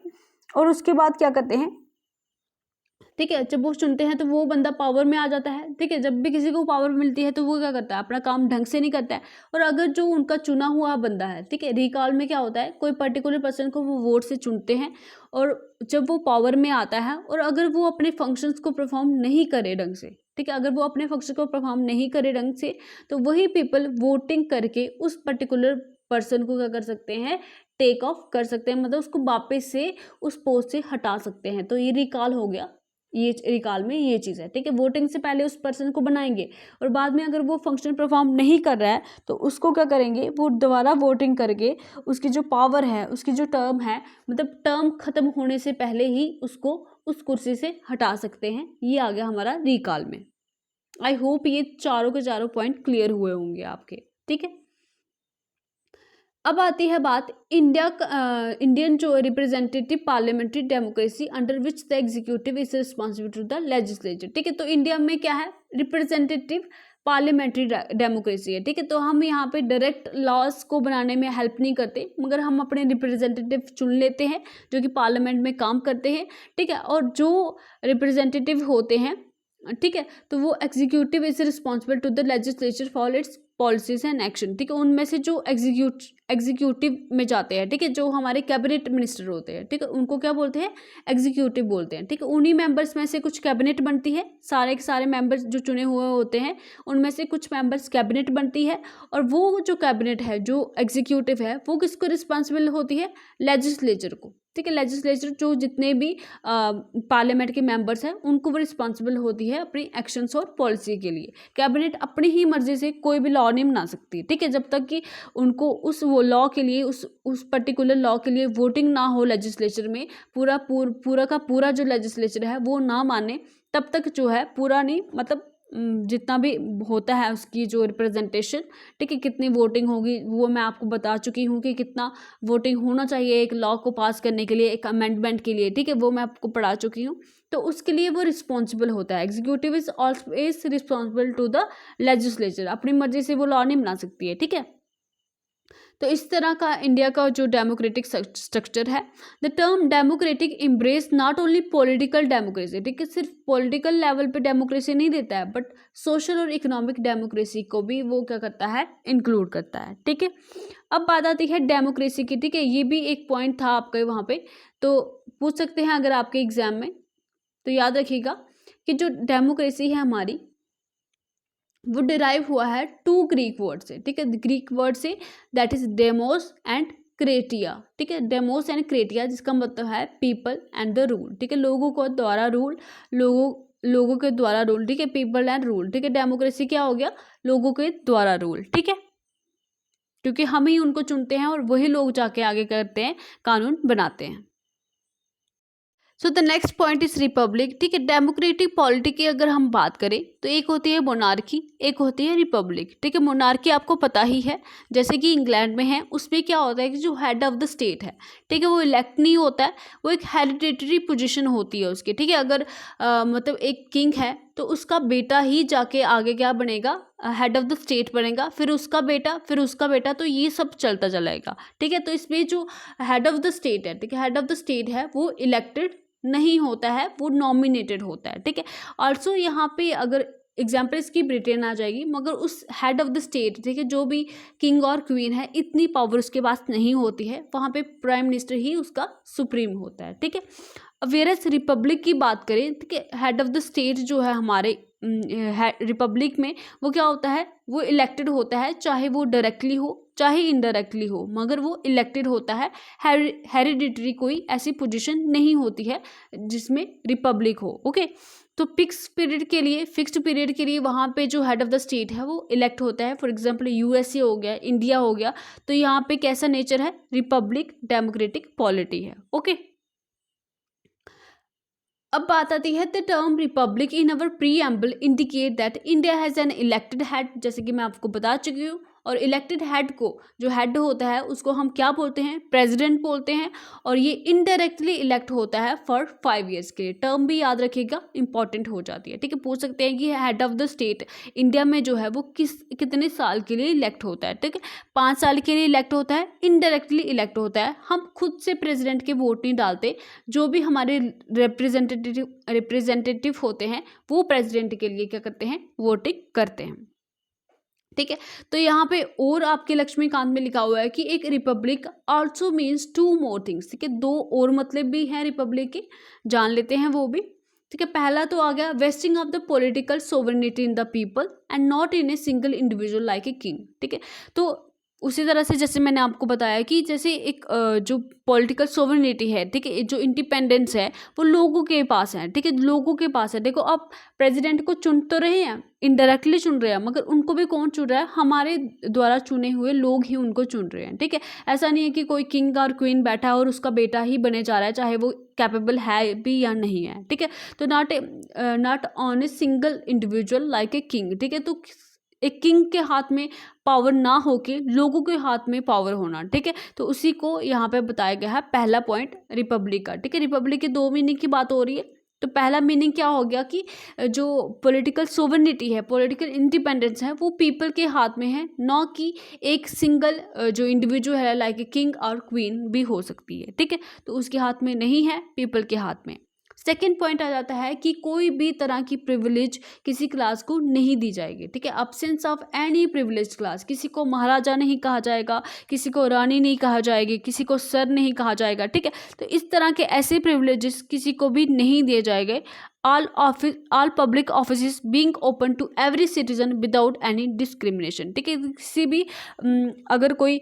और उसके बाद क्या करते हैं, ठीक है, जब वो चुनते हैं तो वो बंदा पावर में आ जाता है। ठीक है, जब भी किसी को पावर मिलती है तो वो क्या करता है, अपना काम ढंग से नहीं करता है। और अगर जो उनका चुना हुआ बंदा है, ठीक है, रिकॉल में क्या होता है, कोई पर्टिकुलर पर्सन को वो वोट से चुनते हैं, और जब वो पावर में आता है और अगर वो अपने फंक्शंस को परफॉर्म नहीं करे ढंग से, ठीक है, अगर वो अपने फंक्शन को परफॉर्म नहीं करे ढंग से, तो वही पीपल वोटिंग करके उस पर्टिकुलर पर्सन को क्या कर सकते हैं, टेक ऑफ कर सकते हैं, मतलब उसको वापस से उस पोस्ट से हटा सकते हैं। तो ये रिकॉल हो गया, ये रिकॉल में ये चीज़ है। ठीक है, वोटिंग से पहले उस पर्सन को बनाएंगे और बाद में अगर वो फंक्शन परफॉर्म नहीं कर रहा है तो उसको क्या करेंगे, वो दोबारा वोटिंग करके उसकी जो पावर है, उसकी जो टर्म है, मतलब टर्म खत्म होने से पहले ही उसको उस कुर्सी से हटा सकते हैं। ये आ गया हमारा रिकॉल में। आई होप ये चारों के चारों पॉइंट क्लियर हुए होंगे आपके। ठीक है, अब आती है बात इंडियन जो representative parliamentary democracy under which the executive is responsible to the legislature. ठीक है, तो इंडिया में क्या है, रिप्रेजेंटेटिव पार्लियामेंट्री डेमोक्रेसी है। ठीक है, तो हम यहाँ पे डायरेक्ट लॉज को बनाने में हेल्प नहीं करते, मगर हम अपने रिप्रेजेंटेटिव चुन लेते हैं जो कि पार्लियामेंट में काम करते हैं। ठीक है, और जो रिप्रेजेंटेटिव होते हैं, ठीक है, तो वो executive is responsible to the legislature for its policies and action. ठीक है, उनमें से जो एग्जीक्यूटिव में जाते हैं, ठीक है, जो हमारे कैबिनेट मिनिस्टर होते हैं, ठीक है, उनको क्या बोलते हैं, एग्जीक्यूटिव बोलते हैं। ठीक है, उन्हीं मेंबर्स में से कुछ कैबिनेट बनती है, सारे के सारे मेंबर्स जो चुने हुए होते हैं उनमें से कुछ मेंबर्स कैबिनेट बनती है, और वो जो कैबिनेट है, जो एग्जीक्यूटिव है, वो किसको रिस्पॉन्सिबल होती है, लेजिस्लेचर को। ठीक है, लेजिस्लेचर जो जितने भी पार्लियामेंट के मेंबर्स हैं उनको वो रिस्पॉन्सिबल होती है अपनी एक्शंस और पॉलिसी के लिए। कैबिनेट अपनी ही मर्जी से कोई भी लॉ नहीं बना सकती। ठीक है, जब तक कि उनको उस वो लॉ के लिए उस पर्टिकुलर लॉ के लिए वोटिंग ना हो लेजिस्लेचर में, पूरा का पूरा जो लेजिस्लेचर है वो ना माने, तब तक जो है पूरा नहीं, मतलब जितना भी होता है उसकी जो रिप्रेजेंटेशन, ठीक है, कितनी वोटिंग होगी वो मैं आपको बता चुकी हूँ कि कितना वोटिंग होना चाहिए एक लॉ को पास करने के लिए, एक अमेंडमेंट के लिए। ठीक है, वो मैं आपको पढ़ा चुकी हूँ। तो उसके लिए वो रिस्पॉन्सिबल होता है। Executive is always responsible to the legislature, अपनी मर्जी से वो लॉ नहीं बना सकती है। ठीक है, तो इस तरह का इंडिया का जो डेमोक्रेटिक स्ट्रक्चर है। The term democratic embrace not only political democracy, ठीक है, सिर्फ पॉलिटिकल लेवल पे डेमोक्रेसी नहीं देता है, बट सोशल और इकोनॉमिक डेमोक्रेसी को भी वो क्या करता है, इंक्लूड करता है। ठीक है, अब बात आती है डेमोक्रेसी की। ठीक है, ये भी एक पॉइंट था आपके वहाँ पे, तो पूछ सकते हैं अगर आपके एग्जाम में, तो याद रखिएगा कि जो डेमोक्रेसी है हमारी वो डिराइव हुआ है 2 ग्रीक वर्ड से। ठीक है, ग्रीक वर्ड से, दैट इज डेमोस एंड क्रेटिया। ठीक है, डेमोस एंड क्रेटिया जिसका मतलब है पीपल एंड द रूल। ठीक है, लोगों को द्वारा रूल, लोगों के द्वारा रूल। ठीक है, पीपल एंड रूल। ठीक है, डेमोक्रेसी क्या हो गया, लोगों के द्वारा रूल। ठीक है, क्योंकि हम ही उनको चुनते हैं और वही लोग जाके आगे करते हैं, कानून बनाते हैं। So the next point is Republic. ठीक है, डेमोक्रेटिक पॉलिटी की अगर हम बात करें तो एक होती है मोनार्की, एक होती है रिपब्लिक। ठीक है, मोनार्की आपको पता ही है, जैसे कि इंग्लैंड में है, उसमें क्या होता है कि जो हेड ऑफ द स्टेट है, ठीक है, वो इलेक्ट नहीं होता है, वो एक हेरिडेटरी पोजीशन होती है उसकी। ठीक है, अगर मतलब एक किंग है तो उसका बेटा ही जाके आगे क्या बनेगा, हेड ऑफ द स्टेट बनेगा, फिर उसका बेटा, फिर उसका बेटा, तो ये सब चलता चलाएगा। ठीक है, तो इसमें जो हेड ऑफ द स्टेट है, ठीक है, हेड ऑफ द स्टेट है वो इलेक्टेड नहीं होता है, वो नॉमिनेटेड होता है। ठीक है, ऑल्सो यहाँ पे अगर एग्जाम्पल इसकी ब्रिटेन आ जाएगी, मगर उस हेड ऑफ द स्टेट, ठीक है, जो भी किंग और क्वीन है, इतनी पावर उसके पास नहीं होती है, वहाँ पे प्राइम मिनिस्टर ही उसका सुप्रीम होता है, ठीक है। वेरस रिपब्लिक की बात करें, ठीक है, हेड ऑफ द स्टेट जो है हमारे रिपब्लिक में, वो क्या होता है, वो इलेक्टेड होता है, चाहे वो डायरेक्टली हो चाहे इनडायरेक्टली हो, मगर वो इलेक्टेड होता है। हेरिडिटरी कोई ऐसी पोजीशन नहीं होती है जिसमें रिपब्लिक हो। ओके, तो फिक्स पीरियड के लिए वहाँ पे जो हेड ऑफ द स्टेट है वो इलेक्ट होता है। फॉर एग्जांपल यूएसए हो गया, इंडिया हो गया, तो यहाँ पे कैसा नेचर है, रिपब्लिक डेमोक्रेटिक पॉलिटी है। ओके, अब बात आती है the term Republic in our preamble indicate that India has an elected head, जैसे कि मैं आपको बता चुकी हूँ। और इलेक्टेड हेड को, जो हेड होता है उसको हम क्या बोलते हैं, प्रेसिडेंट बोलते हैं। और ये इनडायरेक्टली इलेक्ट होता है फॉर 5 ईयर्स के लिए। टर्म भी याद रखिएगा, इंपॉर्टेंट हो जाती है, ठीक है। पूछ सकते हैं कि head of the state India में जो है वो कितने साल के लिए इलेक्ट होता है, ठीक है। 5 साल के लिए इलेक्ट होता है, इनडायरेक्टली इलेक्ट होता है। हम खुद से प्रेसिडेंट के वोट नहीं डालते, जो भी हमारे रिप्रेजेंटेटिव होते हैं वो प्रेसिडेंट के लिए क्या करते हैं, वोटिंग करते हैं, ठीक है। तो यहाँ पे और आपके लक्ष्मीकांत में लिखा हुआ है कि एक Republic also means 2 more things, ठीक है। 2 और मतलब भी हैं रिपब्लिक के, जान लेते हैं वो भी, ठीक है। पहला तो आ गया wasting of the political sovereignty in the people and not in a single individual like a king, ठीक है। तो उसी तरह से जैसे मैंने आपको बताया कि जैसे एक जो पॉलिटिकल सोवरेनिटी है, ठीक है, जो इंडिपेंडेंस है वो लोगों के पास है, ठीक है, लोगों के पास है। देखो, आप प्रेसिडेंट को चुन तो रहे हैं, इनडायरेक्टली चुन रहे हैं, मगर उनको भी कौन चुन रहा है, हमारे द्वारा चुने हुए लोग ही उनको चुन रहे हैं, ठीक है। ऐसा नहीं है कि कोई किंग और क्वीन बैठा है और उसका बेटा ही बने जा रहा है, चाहे वो कैपेबल है भी या नहीं है, ठीक है। तो not on a single individual like a king, ठीक है। तो एक किंग के हाथ में पावर ना होके लोगों के हाथ में पावर होना, ठीक है। तो उसी को यहाँ पे बताया गया है, पहला पॉइंट रिपब्लिक का, ठीक है। रिपब्लिक के 2 मीनिंग की बात हो रही है। तो पहला मीनिंग क्या हो गया कि जो पॉलिटिकल सोवरेनिटी है, पॉलिटिकल इंडिपेंडेंस है, वो पीपल के हाथ में है, ना कि एक सिंगल जो इंडिविजुअल है लाइक ए किंग और क्वीन भी हो सकती है, ठीक है। तो उसके हाथ में नहीं है, पीपल के हाथ में। सेकेंड पॉइंट आ जाता है कि कोई भी तरह की प्रिविलेज किसी क्लास को नहीं दी जाएगी, ठीक है। Absence of any privilege class, किसी को महाराजा नहीं कहा जाएगा, किसी को रानी नहीं कहा जाएगी, किसी को सर नहीं कहा जाएगा, ठीक है। तो इस तरह के ऐसे प्रिविलेजेस किसी को भी नहीं दिए जाएंगे। all public offices being open to every citizen without any discrimination, ठीक है। किसी भी अगर कोई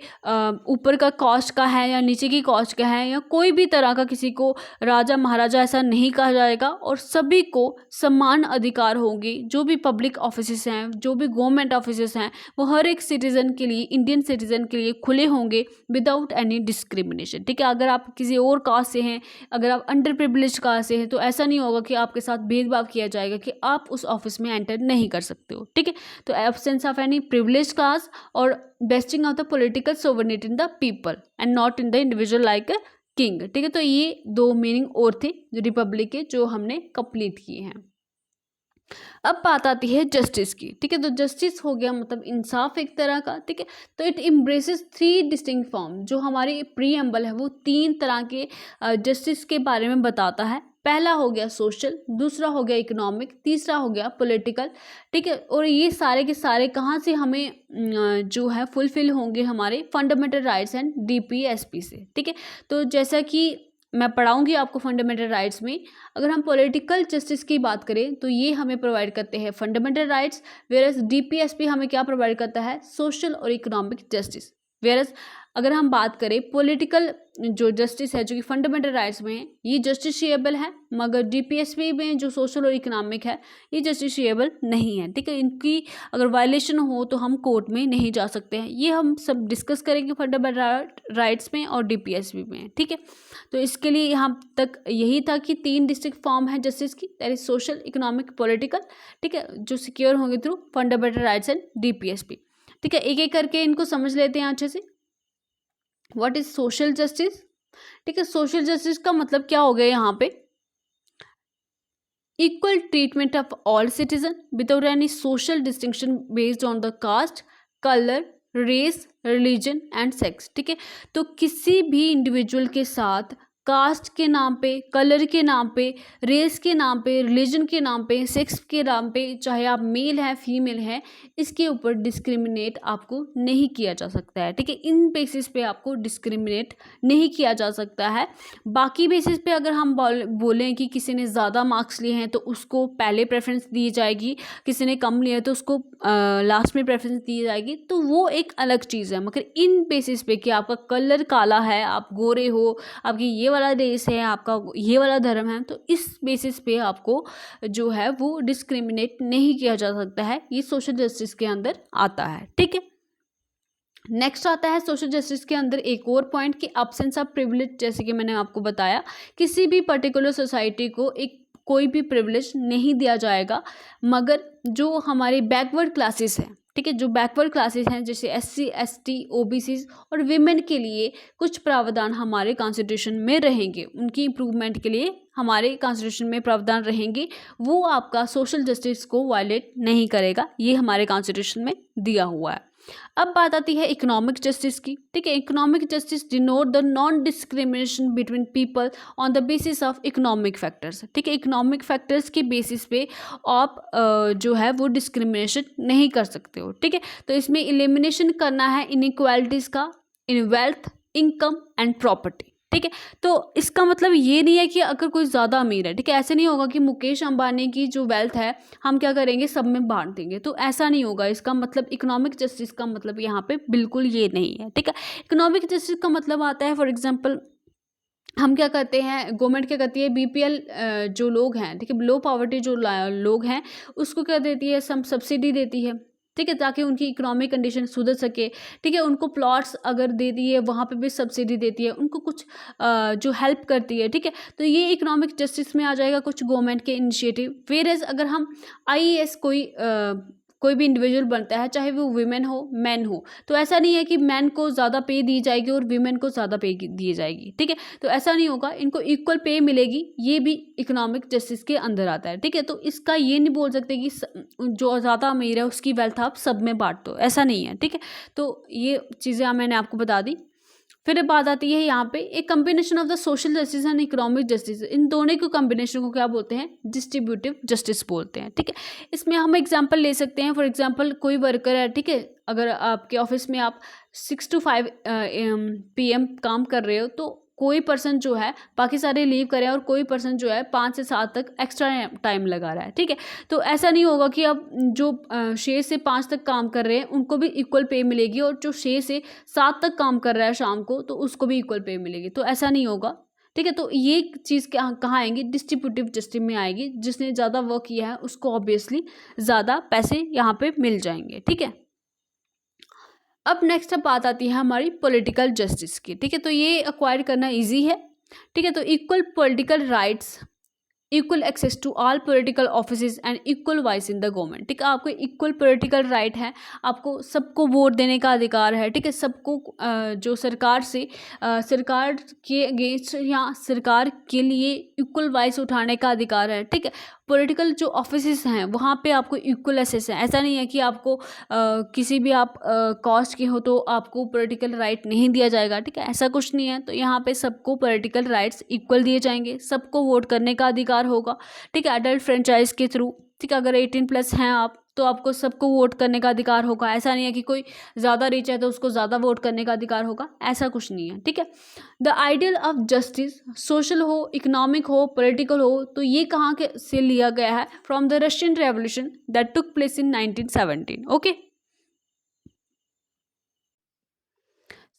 ऊपर का कास्ट का है या नीचे की कास्ट का है या कोई भी तरह का, किसी को राजा महाराजा ऐसा नहीं कहा जाएगा, और सभी को समान अधिकार होंगे। जो भी पब्लिक ऑफिसेस हैं, जो भी गवर्नमेंट ऑफिसेस हैं, वो हर एक सिटीजन के लिए, इंडियन सिटीजन के लिए खुले होंगे विदाउट एनी डिस्क्रिमिनेशन, ठीक है। अगर आप किसी और कास्ट से हैं, अगर आप अंडर प्रिविलेज कास्ट से हैं, तो ऐसा नहीं होगा कि आपके साथ भेदभाव किया जाएगा कि आप उस ऑफिस में एंटर नहीं कर सकते हो, ठीक है। तो absence of any privilege caste और vesting of the political sovereignty in the people and not in the individual like a king, ठीक है। तो ये 2 मीनिंग और थे जो रिपब्लिक के, जो हमने कंप्लीट किए हैं। अब बात आती है जस्टिस की, ठीक है। तो जस्टिस हो गया मतलब इंसाफ एक तरह का, ठीक है। तो इट एम्ब्रेसेस 3 डिस्टिंक्ट फॉर्म, जो हमारी प्रीएम्बल है वो 3 तरह के जस्टिस के बारे में बताता है। पहला हो गया सोशल, दूसरा हो गया इकोनॉमिक, तीसरा हो गया पॉलिटिकल, ठीक है। और ये सारे के सारे कहाँ से हमें जो है फुलफिल होंगे, हमारे फंडामेंटल राइट्स एंड डीपीएसपी से, ठीक है। तो जैसा कि मैं पढ़ाऊंगी आपको फंडामेंटल राइट्स में, अगर हम पॉलिटिकल जस्टिस की बात करें तो ये हमें प्रोवाइड करते हैं फंडामेंटल राइट्स, वेयरएज डीपीएसपी हमें क्या प्रोवाइड करता है, सोशल और इकोनॉमिक जस्टिस। वेयरएज अगर हम बात करें पॉलिटिकल जो जस्टिस है, जो कि फंडामेंटल राइट्स में है, ये जस्टिशिएबल है, मगर डीपीएसपी में जो सोशल और इकोनॉमिक है ये जस्टिशिएबल नहीं है, ठीक है। इनकी अगर वायलेशन हो तो हम कोर्ट में नहीं जा सकते हैं। ये हम सब डिस्कस करेंगे फंडामेंटल राइट्स में और डीपीएसपी में, ठीक है। तो इसके लिए यहाँ तक यही था कि 3 डिस्ट्रिक्ट फॉर्म है जस्टिस की, that is social, economic, political, ठीक है, जो सिक्योर होंगे through fundamental rights and DPSP, ठीक है। एक एक करके इनको समझ लेते हैं अच्छे से। व्हाट इज सोशल जस्टिस, ठीक है। सोशल जस्टिस का मतलब क्या हो गया यहाँ पे, equal treatment of all citizen without any social distinction based on the caste, colour, race, religion and sex, ठीक है। तो किसी भी इंडिविजुअल के साथ कास्ट के नाम पे, कलर के नाम पे, रेस के नाम पे, रिलीजन के नाम पे, सेक्स के नाम पे, चाहे आप मेल हैं फीमेल हैं, इसके ऊपर डिस्क्रिमिनेट आपको नहीं किया जा सकता है। ठीक है, इन बेसिस पे आपको डिस्क्रिमिनेट नहीं किया जा सकता है। बाकी बेसिस पे अगर हम बोलें कि किसी ने ज़्यादा मार्क्स लिए हैं तो उसको पहले प्रेफरेंस दी जाएगी, किसी ने कम लिए तो उसको लास्ट में प्रेफरेंस दी जाएगी, तो वो एक अलग चीज़ है। मगर इन बेसिस पे कि आपका कलर काला है, आप गोरे हो, आपकी ये वाला रेस है, आपका ये वाला धर्म है, तो इस बेसिस पे आपको जो है वो डिस्क्रिमिनेट नहीं किया जा सकता है। ये सोशल जस्टिस के अंदर आता है। ठीक है, नेक्स्ट आता है सोशल जस्टिस के अंदर एक और पॉइंट कि एब्सेंस ऑफ प्रिविलेज। जैसे कि मैंने आपको बताया, किसी भी पर्टिकुलर सोसाइटी को एक कोई भी प्रिविलेज नहीं दिया जाएगा, मगर जो हमारे बैकवर्ड क्लासेस हैं, ठीक है, जो बैकवर्ड क्लासेस हैं जैसे SC ST OBC और विमेन के लिए कुछ प्रावधान हमारे कॉन्स्टिट्यूशन में रहेंगे, उनकी इम्प्रूवमेंट के लिए हमारे कॉन्स्टिट्यूशन में प्रावधान रहेंगे, वो आपका सोशल जस्टिस को वायलेट नहीं करेगा, ये हमारे कॉन्स्टिट्यूशन में दिया हुआ है। अब बात आती है इकोनॉमिक जस्टिस की। ठीक है, economic justice denote the non discrimination between people on the basis of economic factors. ठीक है, इकोनॉमिक फैक्टर्स के बेसिस पे आप जो है वो डिस्क्रिमिनेशन नहीं कर सकते हो। ठीक है, तो इसमें एलिमिनेशन करना है इनइक्वालिटीज़ का in wealth, income and property. ठीक है, तो इसका मतलब ये नहीं है कि अगर कोई ज़्यादा अमीर है, ठीक है, ऐसे नहीं होगा कि मुकेश अंबानी की जो वेल्थ है हम क्या करेंगे, सब में बांट देंगे, तो ऐसा नहीं होगा। इसका मतलब इकोनॉमिक जस्टिस का मतलब यहाँ पे बिल्कुल ये नहीं है। ठीक है, इकोनॉमिक जस्टिस का मतलब आता है, फॉर एग्जांपल हम क्या करते हैं, गवर्नमेंट क्या करती है, BPL जो लोग हैं, ठीक है, लो पॉवर्टी जो लोग हैं, उसको क्या देती है, सब्सिडी देती है। ठीक है, ताकि उनकी इकोनॉमिक कंडीशन सुधर सके। ठीक है, उनको प्लॉट्स अगर देती है वहाँ पे भी सब्सिडी देती है, उनको कुछ जो हेल्प करती है। ठीक है, तो ये इकोनॉमिक जस्टिस में आ जाएगा, कुछ गवर्नमेंट के इनिशिएटिव। वेयरएज अगर हम IAS कोई भी इंडिविजुअल बनता है, चाहे वो वीमेन हो मैन हो, तो ऐसा नहीं है कि मैन को ज़्यादा पे दी जाएगी और वीमेन को ज़्यादा पे दी जाएगी। ठीक है, तो ऐसा नहीं होगा, इनको इक्वल पे मिलेगी, ये भी इकोनॉमिक जस्टिस के अंदर आता है। ठीक है, तो इसका ये नहीं बोल सकते कि जो ज़्यादा अमीर है उसकी वेल्थ आप सब में बांट दो, ऐसा नहीं है। ठीक है, तो ये चीज़ें मैंने आपको बता दी। फिर बात आती है यहाँ पे एक combination of the social justice and economic justice. इन दोनों के कम्बिनेशन को क्या बोलते हैं, डिस्ट्रीब्यूटिव जस्टिस बोलते हैं। ठीक है, इसमें हम एग्जांपल ले सकते हैं। फॉर एग्जांपल कोई वर्कर है, ठीक है, अगर आपके ऑफिस में आप 6 to 5 PM काम कर रहे हो, तो कोई पर्सन जो है बाकी सारे लीव करें और कोई पर्सन जो है 5 से 7 तक एक्स्ट्रा टाइम लगा रहा है। ठीक है, तो ऐसा नहीं होगा कि अब जो 6 से 5 तक काम कर रहे हैं उनको भी इक्वल पे मिलेगी और जो 6 से 7 तक काम कर रहा है शाम को, तो उसको भी इक्वल पे मिलेगी, तो ऐसा नहीं होगा। ठीक है, तो ये चीज़ कहाँ आएंगी, डिस्ट्रीब्यूटिव जस्टिस में आएगी। जिसने ज़्यादा वर्क किया है उसको ऑब्वियसली ज़्यादा पैसे यहाँ पे मिल जाएंगे। ठीक है, अब नेक्स्ट बात आती है हमारी पॉलिटिकल जस्टिस की। ठीक है, तो ये एक्वायर करना इजी है। ठीक है, तो equal political rights, equal access to all political offices and equal voice in the government. ठीक है, आपको इक्वल पॉलिटिकल राइट है, आपको सबको वोट देने का अधिकार है। ठीक है, सबको जो सरकार के अगेंस्ट या सरकार के लिए इक्वल वॉइस उठाने का अधिकार है। ठीक है, पॉलिटिकल जो ऑफिसेज हैं वहाँ पे आपको इक्वल एक्सेस है। ऐसा नहीं है कि आपको किसी भी आप कास्ट के हो तो आपको पॉलिटिकल राइट नहीं दिया जाएगा। ठीक है, ऐसा कुछ नहीं है। तो यहाँ पे सबको पॉलिटिकल राइट्स इक्वल दिए जाएंगे, सबको वोट करने का अधिकार होगा। ठीक है, अडल्ट फ्रेंचाइज के थ्रू। ठीक है, अगर 18+ हैं आप तो आपको सबको वोट करने का अधिकार होगा। ऐसा नहीं है कि कोई ज़्यादा रिच है तो उसको ज़्यादा वोट करने का अधिकार होगा, ऐसा कुछ नहीं है। ठीक है, the ideal of justice, social हो, इकोनॉमिक हो, पॉलिटिकल हो, तो ये कहाँ के से लिया गया है, from the Russian revolution that took place in 1917। Okay,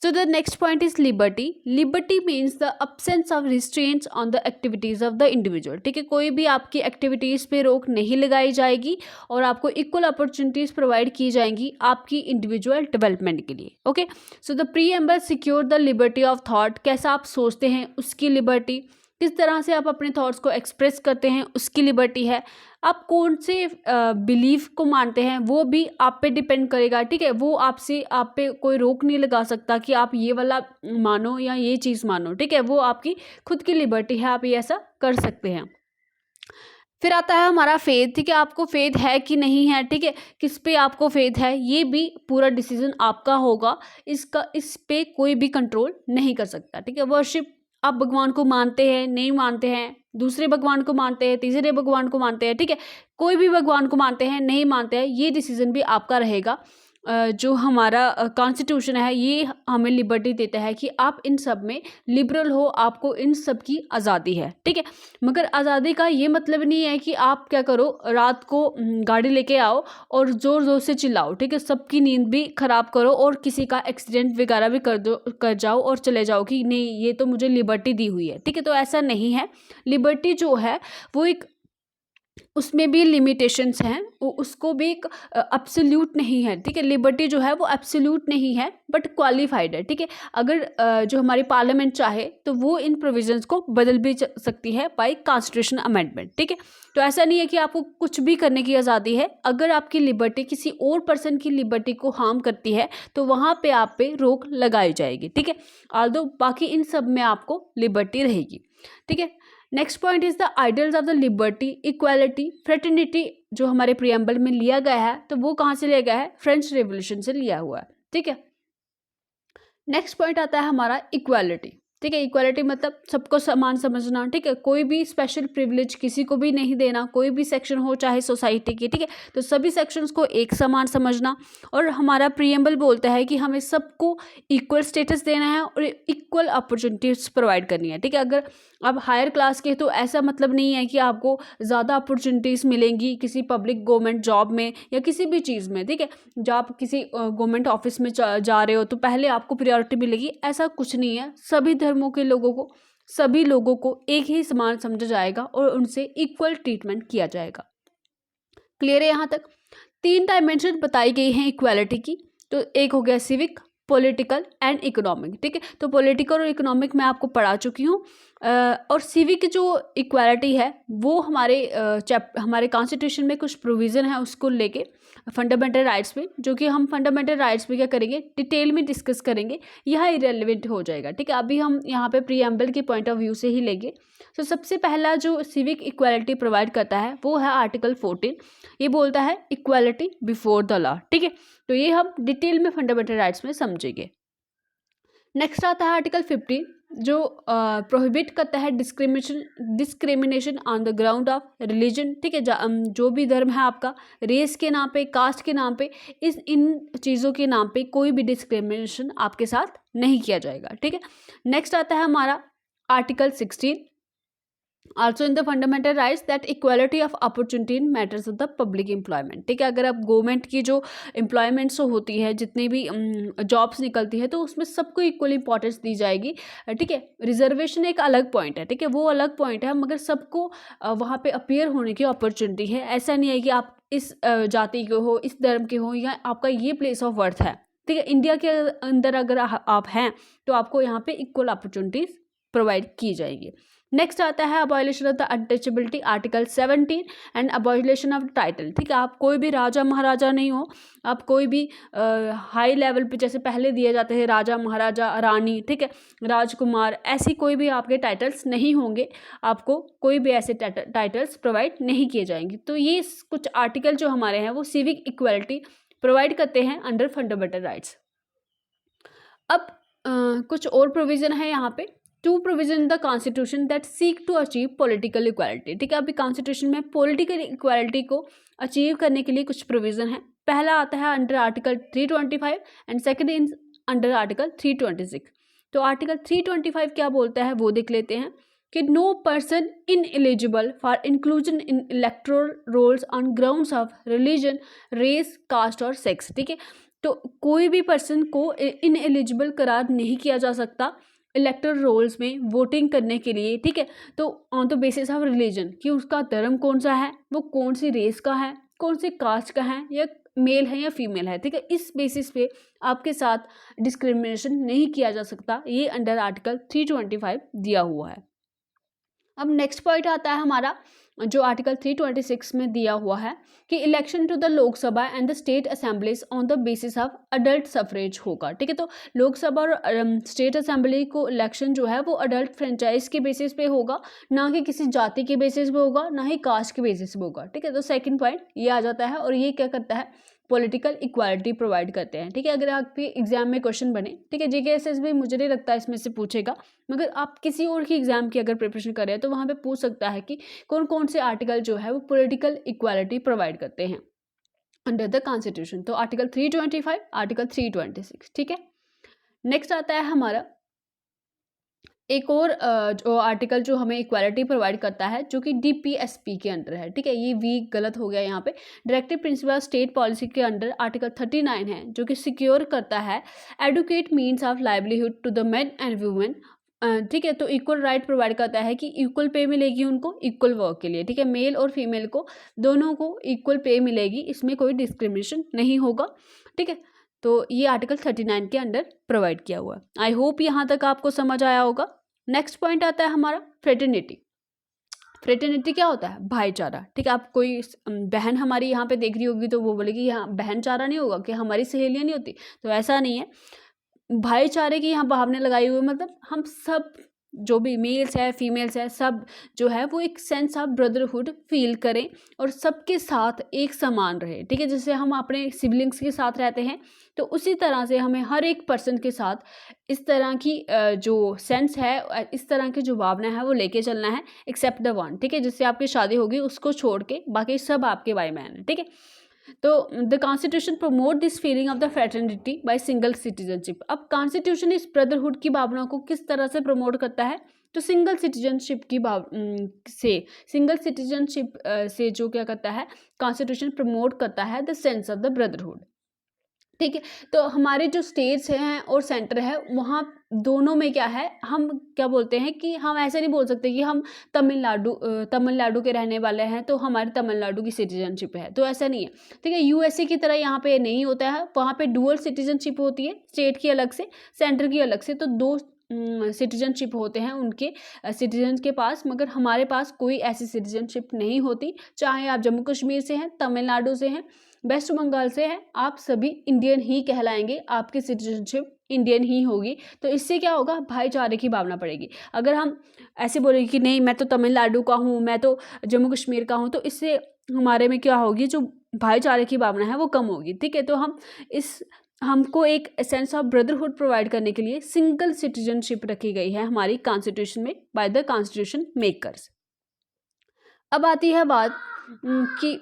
so the next point is liberty. Liberty means the absence of restraints on the activities of the individual. ठीक है, कोई भी आपकी एक्टिविटीज़ पे रोक नहीं लगाई जाएगी और आपको इक्वल अपॉर्चुनिटीज़ प्रोवाइड की जाएंगी आपकी इंडिविजुअल डेवलपमेंट के लिए। Okay, so the preamble secure the liberty of thought, कैसा आप सोचते हैं उसकी लिबर्टी, किस तरह से आप अपने थॉट्स को एक्सप्रेस करते हैं उसकी लिबर्टी है, आप कौन से बिलीफ को मानते हैं वो भी आप पे डिपेंड करेगा। ठीक है, वो आप पे कोई रोक नहीं लगा सकता कि आप ये वाला मानो या ये चीज़ मानो। ठीक है, वो आपकी खुद की लिबर्टी है, आप ये ऐसा कर सकते हैं। फिर आता है हमारा फेथ। ठीक है, आपको फेथ है कि नहीं है। ठीक है, किस पे आपको फेथ है, ये भी पूरा डिसीजन आपका होगा, इस पे कोई भी कंट्रोल नहीं कर सकता। ठीक है, वर्शिप आप भगवान को मानते हैं, नहीं मानते हैं, दूसरे भगवान को मानते हैं, तीसरे भगवान को मानते हैं, ठीक है, कोई भी भगवान को मानते हैं, नहीं मानते हैं, ये डिसीजन भी आपका रहेगा। जो हमारा कॉन्स्टिट्यूशन है ये हमें लिबर्टी देता है कि आप इन सब में लिबरल हो, आपको इन सब की आज़ादी है, ठीक है। मगर आज़ादी का ये मतलब नहीं है कि आप क्या करो, रात को गाड़ी लेके आओ और ज़ोर ज़ोर से चिल्लाओ, ठीक है, सबकी नींद भी ख़राब करो और किसी का एक्सीडेंट वगैरह भी कर जाओ और चले जाओ कि नहीं ये तो मुझे लिबर्टी दी हुई है, ठीक है। तो ऐसा नहीं है। लिबर्टी जो है वो एक, उसमें भी लिमिटेशंस हैं, उसको भी एक एब्सोल्यूट नहीं है, ठीक है। लिबर्टी जो है वो एब्सोल्यूट नहीं है बट क्वालिफाइड है, ठीक है। अगर जो हमारी पार्लियामेंट चाहे तो वो इन प्रोविजंस को बदल भी सकती है बाय कॉन्स्टिट्यूशन अमेंडमेंट, ठीक है। तो ऐसा नहीं है कि आपको कुछ भी करने की आज़ादी है। अगर आपकी लिबर्टी किसी और पर्सन की लिबर्टी को हार्म करती है तो वहाँ पे आप पे रोक लगाई जाएगी, ठीक है। ऑल्दो बाकी इन सब में आपको लिबर्टी रहेगी, ठीक है। Next point is the ideals of the liberty, equality, fraternity जो हमारे प्रियम्बल में लिया गया है तो वो कहाँ से लिया गया है, फ्रेंच रेवोल्यूशन से लिया हुआ है, ठीक है। नेक्स्ट पॉइंट आता है हमारा इक्वालिटी, ठीक है। इक्वालिटी मतलब सबको समान समझना, ठीक है, कोई भी स्पेशल प्रिविलेज किसी को भी नहीं देना, कोई भी सेक्शन हो चाहे सोसाइटी की, ठीक है, तो सभी सेक्शंस को एक समान समझना। और हमारा प्रीएम्बल बोलता है कि हमें सबको इक्वल स्टेटस देना है और इक्वल अपॉर्चुनिटीज प्रोवाइड करनी है, ठीक है। अगर आप हायर क्लास के तो ऐसा मतलब नहीं है कि आपको ज़्यादा अपॉर्चुनिटीज़ मिलेंगी किसी पब्लिक गवर्नमेंट जॉब में या किसी भी चीज़ में, ठीक है। जब आप किसी गवर्नमेंट ऑफिस में जा रहे हो तो पहले आपको प्रायोरिटी मिलेगी, ऐसा कुछ नहीं है। सभी धर्मों के लोगों को, सभी लोगों को एक ही समान समझा जाएगा और उनसे इक्वल ट्रीटमेंट किया जाएगा। क्लियर है यहाँ तक? 3 डायमेंशन बताई गई हैं इक्वालिटी की। तो एक हो गया सिविक, पॉलिटिकल एंड इकोनॉमिक, ठीक है। तो पॉलिटिकल और इकोनॉमिक मैं आपको पढ़ा चुकी हूँ। और सिविक जो इक्वालिटी है वो हमारे कॉन्स्टिट्यूशन में कुछ प्रोविज़न है उसको लेके फंडामेंटल राइट्स में, जो कि हम फंडामेंटल राइट्स में क्या करेंगे, डिटेल में डिस्कस करेंगे, यह इरेलीवेंट हो जाएगा, ठीक है। अभी हम यहाँ पे प्रीएम्बल के पॉइंट ऑफ व्यू से ही लेंगे। तो सबसे पहला जो सिविक इक्वालिटी प्रोवाइड करता है वो है आर्टिकल 14। ये बोलता है इक्वालिटी बिफोर द लॉ, ठीक है। तो ये हम डिटेल में फंडामेंटल राइट्स में समझेंगे। नेक्स्ट आता है आर्टिकल 15 जो प्रोहिबिट करता है discrimination on the ground of religion, ठीक है। जो भी धर्म है आपका, रेस के नाम पे, कास्ट के नाम पे, इन चीज़ों के नाम पे कोई भी डिस्क्रिमिनेशन आपके साथ नहीं किया जाएगा, ठीक है। नेक्स्ट आता है हमारा article 16 also in the fundamental rights that equality of opportunity in matters of the public employment, ठीक है। अगर आप गवर्नमेंट की जो एम्प्लॉयमेंट्स होती है, जितनी भी जॉब्स निकलती है, तो उसमें सबको इक्वल इंपॉर्टेंस दी जाएगी, ठीक है। रिजर्वेशन एक अलग पॉइंट है, ठीक है, वो अलग पॉइंट है, मगर सबको वहाँ पे अपीयर होने की अपॉर्चुनिटी है। ऐसा नहीं है कि आप इस जाति के हो, इस धर्म के हो, या आपका ये प्लेस ऑफ वर्थ है, ठीक है। इंडिया के अंदर अगर आप हैं तो आपको यहाँ पे इक्वल अपॉर्चुनिटीज प्रोवाइड की जाएगी। नेक्स्ट आता है abolition of the untouchability article 17 and abolition of title, ठीक है। आप कोई भी राजा महाराजा नहीं हो, आप कोई भी हाई लेवल पे जैसे पहले दिए जाते हैं राजा महाराजा रानी, ठीक है, राजकुमार, ऐसी कोई भी आपके टाइटल्स नहीं होंगे, आपको कोई भी ऐसे टाइटल्स प्रोवाइड नहीं किए जाएंगे। तो ये कुछ आर्टिकल जो हमारे हैं वो सिविक इक्वालिटी प्रोवाइड करते हैं अंडर फंडामेंटल राइट्स। अब कुछ और प्रोविज़न है यहाँ पे। 2 provision in the constitution that seek to achieve political equality, ठीक है। अभी कॉन्स्टिट्यूशन में पॉलिटिकल इक्वालिटी को अचीव करने के लिए कुछ प्रोविज़न है। पहला आता है under article 325 and second in under article 326। तो आर्टिकल 325 क्या बोलता है वो देख लेते हैं कि no person ineligible for inclusion in electoral rolls on grounds of religion, race, caste और सेक्स, ठीक है। तो कोई भी पर्सन को इनएलिजिबल करार नहीं किया जा सकता इलेक्टोरल रोल्स में वोटिंग करने के लिए, ठीक है। तो on the basis of religion, कि उसका धर्म कौन सा है, वो कौन सी रेस का है, कौन सी कास्ट का है, या मेल है या फीमेल है, ठीक है। इस बेसिस पे आपके साथ डिस्क्रिमिनेशन नहीं किया जा सकता, ये अंडर आर्टिकल 325 दिया हुआ है। अब नेक्स्ट पॉइंट आता है हमारा जो आर्टिकल 326 में दिया हुआ है कि election to the Lok Sabha and the state assemblies on the basis of adult suffrage होगा, ठीक है। तो लोकसभा और स्टेट असेंबली को इलेक्शन जो है वो अडल्ट फ्रेंचाइज के बेसिस पे होगा, ना कि किसी जाति के बेसिस पे होगा, ना ही कास्ट के बेसिस पे होगा, ठीक है। तो सेकंड पॉइंट ये आ जाता है। और ये क्या करता है पॉलिटिकल इक्वालिटी प्रोवाइड करते हैं। ठीक है, अगर आपके एग्जाम में क्वेश्चन बने, ठीक है, JKSS भी मुझे नहीं लगता इसमें से पूछेगा, मगर आप किसी और की एग्जाम की अगर प्रिपरेशन कर रहे हैं तो वहाँ पे पूछ सकता है कि कौन कौन से आर्टिकल जो है वो पॉलिटिकल इक्वालिटी प्रोवाइड करते हैं अंडर द कॉन्स्टिट्यूशन। तो आर्टिकल 325, आर्टिकल 326। ठीक है, नेक्स्ट आता है हमारा एक और जो आर्टिकल जो हमें इक्वालिटी प्रोवाइड करता है, जो कि DPSP के अंडर है। ठीक है, ये वी गलत हो गया यहाँ पे। डायरेक्टिव प्रिंसिपल स्टेट पॉलिसी के अंडर आर्टिकल 39 है, जो कि सिक्योर करता है adequate means of livelihood to the men and women. ठीक है, तो इक्वल राइट प्रोवाइड करता है कि इक्वल पे मिलेगी उनको इक्वल वर्क के लिए। ठीक है, मेल और फीमेल को दोनों को इक्वल पे मिलेगी, इसमें कोई डिस्क्रिमिनेशन नहीं होगा। ठीक है, तो ये आर्टिकल 39 के अंडर प्रोवाइड किया हुआ है। आई होप यहाँ तक आपको समझ आया होगा। नेक्स्ट पॉइंट आता है हमारा फ्रेटर्निटी। फ्रेटर्निटी क्या होता है? भाईचारा। ठीक है, आप कोई बहन हमारी यहाँ पे देख रही होगी तो वो बोलेगी यहाँ बहनचारा नहीं होगा कि हमारी सहेलियाँ नहीं होती, तो ऐसा नहीं है। भाईचारे की यहाँ भावना लगाई हुई, मतलब हम सब जो भी मेल्स है फीमेल्स है सब जो है वो एक सेंस ऑफ ब्रदरहुड फील करें और सबके साथ एक समान रहे। ठीक है, जैसे हम अपने सिबलिंग्स के साथ रहते हैं तो उसी तरह से हमें हर एक पर्सन के साथ इस तरह की जो सेंस है, इस तरह की जो भावना है वो लेके चलना है, एक्सेप्ट द वन। ठीक है, जिससे आपकी शादी होगी उसको छोड़ के बाकी सब आपके भाई बहन है। ठीक है, तो the constitution promote this feeling of the fraternity by single citizenship. अब कॉन्स्टिट्यूशन इस ब्रदरहुड की भावना को किस तरह से प्रमोट करता है? तो सिंगल सिटीजनशिप की सिंगल सिटीजनशिप से जो क्या करता है, कॉन्स्टिट्यूशन प्रमोट करता है the sense of the brotherhood. ठीक है, तो हमारे जो स्टेट्स हैं और सेंटर है वहाँ दोनों में क्या है, हम क्या बोलते हैं कि हम ऐसे नहीं बोल सकते कि हम तमिलनाडु के रहने वाले हैं तो हमारी तमिलनाडु की सिटीजनशिप है, तो ऐसा नहीं है। ठीक है, USA की तरह यहाँ पे नहीं होता है, वहाँ पे डुअल सिटीजनशिप होती है, स्टेट की अलग से सेंटर की अलग से, तो दो सिटीजनशिप होते हैं उनके सिटीजन के पास, मगर हमारे पास कोई ऐसी सिटीजनशिप नहीं होती। चाहे आप जम्मू कश्मीर से हैं, तमिलनाडु से हैं, वेस्ट बंगाल से हैं, आप सभी इंडियन ही कहलाएंगे, आपकी सिटीजनशिप इंडियन ही होगी। तो इससे क्या होगा, भाईचारे की भावना पड़ेगी। अगर हम ऐसे बोलेंगे कि नहीं मैं तो तमिलनाडु का हूँ, मैं तो जम्मू कश्मीर का हूँ, तो इससे हमारे में क्या होगी, जो भाईचारे की भावना है वो कम होगी। ठीक है, तो हमको एक सेंस ऑफ ब्रदरहुड प्रोवाइड करने के लिए सिंगल सिटीजनशिप रखी गई है हमारी कॉन्स्टिट्यूशन में बाय द कॉन्स्टिट्यूशन मेकर्स। अब आती है बात कि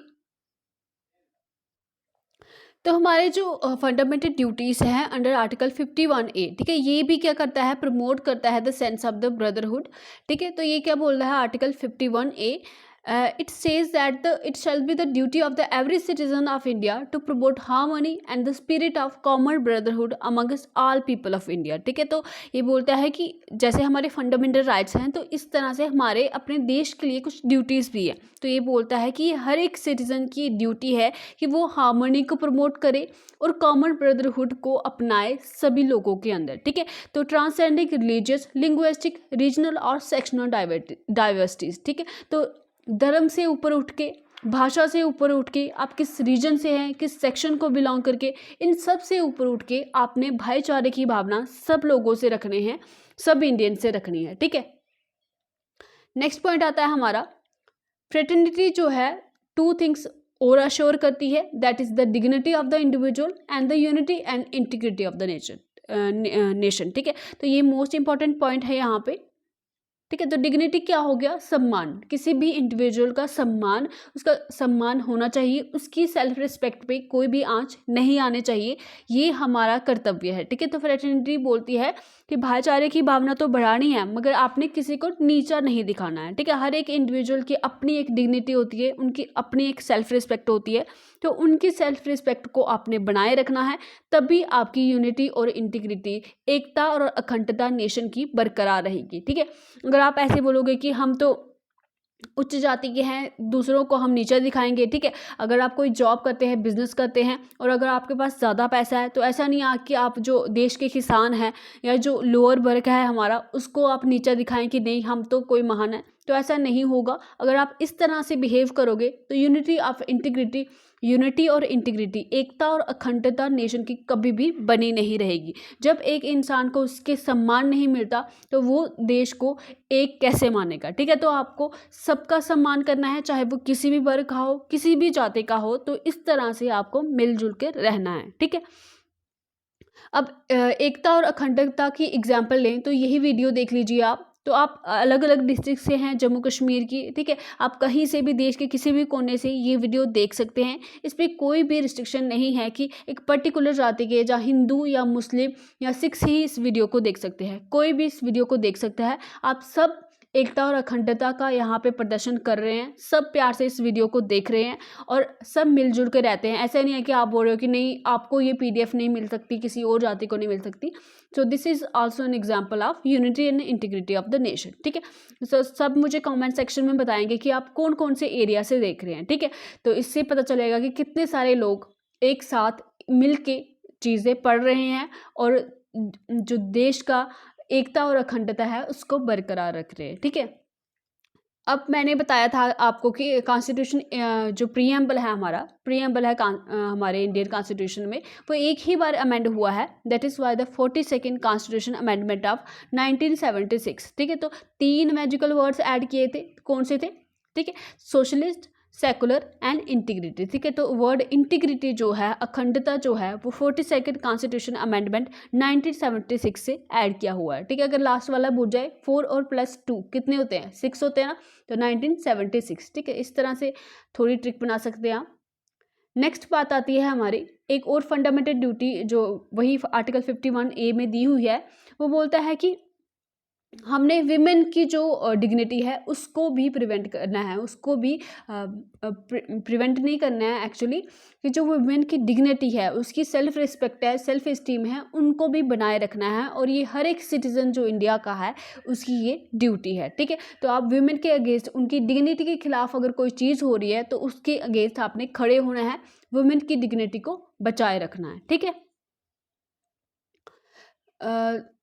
तो हमारे जो फंडामेंटल ड्यूटीज़ हैं अंडर आर्टिकल 51A, ठीक है, ये भी क्या करता है, प्रमोट करता है the sense of the brotherhood. ठीक है, तो ये क्या बोल रहा है article 51A, it says that it shall be the duty of the every citizen of India to promote harmony and the spirit of common brotherhood amongst all people of India। ठीक है, तो ये बोलता है कि जैसे हमारे फंडामेंटल राइट्स हैं तो इस तरह से हमारे अपने देश के लिए कुछ ड्यूटीज़ भी है। तो ये बोलता है कि हर एक सिटीज़न की ड्यूटी है कि वो हार्मनी को प्रमोट करे और कॉमन ब्रदरहुड को अपनाए सभी लोगों के अंदर। ठीक है, तो ट्रांसेंडिंग रिलीजियस, लिंग्विस्टिक, रीजनल और सेक्शनल डाइवर्सिटीज़। ठीक है, तो धर्म से ऊपर उठ के, भाषा से ऊपर उठ के, आप किस रीजन से हैं, किस सेक्शन को बिलोंग करके, इन सब से ऊपर उठ के आपने भाईचारे की भावना सब लोगों से रखने हैं, सब इंडियन से रखनी है। ठीक है, नेक्स्ट पॉइंट आता है हमारा फ्रेटर्निटी जो है टू थिंग्स और अश्योर करती है, that is the dignity of the individual and the unity and integrity of the nation. ठीक है, तो ये मोस्ट इंपॉर्टेंट पॉइंट है यहाँ पे। ठीक है, तो डिग्निटी क्या हो गया, सम्मान, किसी भी इंडिविजुअल का सम्मान, उसका सम्मान होना चाहिए, उसकी सेल्फ रिस्पेक्ट पे कोई भी आंच नहीं आने चाहिए, ये हमारा कर्तव्य है। ठीक है, तो फ्रेटर्निटी बोलती है कि भाईचारे की भावना तो बढ़ानी है मगर आपने किसी को नीचा नहीं दिखाना है। ठीक है, हर एक इंडिविजुअल की अपनी एक डिग्निटी होती है, उनकी अपनी एक सेल्फ रिस्पेक्ट होती है, तो उनकी सेल्फ रिस्पेक्ट को आपने बनाए रखना है, तभी आपकी यूनिटी और इंटीग्रिटी, एकता और अखंडता नेशन की बरकरार रहेगी। ठीक है, अगर आप ऐसे बोलोगे कि हम तो उच्च जाति के हैं, दूसरों को हम नीचा दिखाएंगे। ठीक है, अगर आप कोई जॉब करते हैं, बिजनेस करते हैं और अगर आपके पास ज़्यादा पैसा है तो ऐसा नहीं है कि आप जो देश के किसान हैं या जो लोअर वर्ग है हमारा, उसको आप नीचा दिखाएं कि नहीं हम तो कोई महान है। तो ऐसा नहीं होगा। अगर आप इस तरह से बिहेव करोगे तो यूनिटी और इंटीग्रिटी, एकता और अखंडता नेशन की कभी भी बनी नहीं रहेगी। जब एक इंसान को उसके सम्मान नहीं मिलता तो वो देश को एक कैसे मानेगा, ठीक है। तो आपको सबका सम्मान करना है, चाहे वो किसी भी वर्ग का हो, किसी भी जाति का हो, तो इस तरह से आपको मिलजुल के रहना है, ठीक है। अब एकता और अखंडता की एग्जाम्पल लें तो यही वीडियो देख लीजिए आप। तो आप अलग अलग डिस्ट्रिक्ट से हैं, जम्मू कश्मीर की, ठीक है। आप कहीं से भी देश के किसी भी कोने से ये वीडियो देख सकते हैं। इस पर कोई भी रिस्ट्रिक्शन नहीं है कि एक पर्टिकुलर जाति के, या हिंदू या मुस्लिम या सिख ही इस वीडियो को देख सकते हैं। कोई भी इस वीडियो को देख सकता है। आप सब एकता और अखंडता का यहाँ पे प्रदर्शन कर रहे हैं, सब प्यार से इस वीडियो को देख रहे हैं और सब मिलजुल के रहते हैं। ऐसा नहीं है कि आप बोल रहे हो कि नहीं आपको ये PDF नहीं मिल सकती, किसी और जाति को नहीं मिल सकती। So this is also an example of unity and integrity of the nation, ठीक है। सो सब मुझे कमेंट सेक्शन में बताएंगे कि आप कौन कौन से एरिया से देख रहे हैं, ठीक है। तो इससे पता चलेगा कि कितने सारे लोग एक साथ मिल के चीज़ें पढ़ रहे हैं और जो देश का एकता और अखंडता है उसको बरकरार रख रहे हैं, ठीक है। अब मैंने बताया था आपको कि कॉन्स्टिट्यूशन जो प्रीएम्बल है, हमारे इंडियन कॉन्स्टिट्यूशन में, वो एक ही बार अमेंड हुआ है। That is why the 42nd constitution amendment of 1976, ठीक है। तो 3 मैजिकल वर्ड्स ऐड किए थे, कौन से थे, ठीक है, सोशलिस्ट, सेकुलर एंड इंटीग्रिटी, ठीक है। तो वर्ड इंटीग्रिटी जो है, अखंडता जो है, वो 42nd कॉन्स्टिट्यूशन अमेंडमेंट 1976 से ऐड किया हुआ है, ठीक है। अगर लास्ट वाला भूल जाए, 4 और +2 कितने होते हैं, 6 होते हैं ना, तो 1976, ठीक है। इस तरह से थोड़ी ट्रिक बना सकते हैं आप। नेक्स्ट बात आती है हमारी एक और फंडामेंटल ड्यूटी जो वही आर्टिकल 51A में दी हुई है। वो बोलता है कि हमने विमेन की जो डिग्निटी है उसको भी प्रिवेंट करना है, उसको भी प्रिवेंट नहीं करना है एक्चुअली, कि जो वुमेन की डिग्निटी है, उसकी सेल्फ रिस्पेक्ट है, सेल्फ इस्टीम है, उनको भी बनाए रखना है। और ये हर एक सिटीज़न जो इंडिया का है उसकी ये ड्यूटी है, ठीक है। तो आप वुमेन के अगेंस्ट, उनकी डिग्निटी के खिलाफ अगर कोई चीज़ हो रही है तो उसके अगेंस्ट आपने खड़े होना है, वुमेन की डिग्निटी को बचाए रखना है, ठीक है।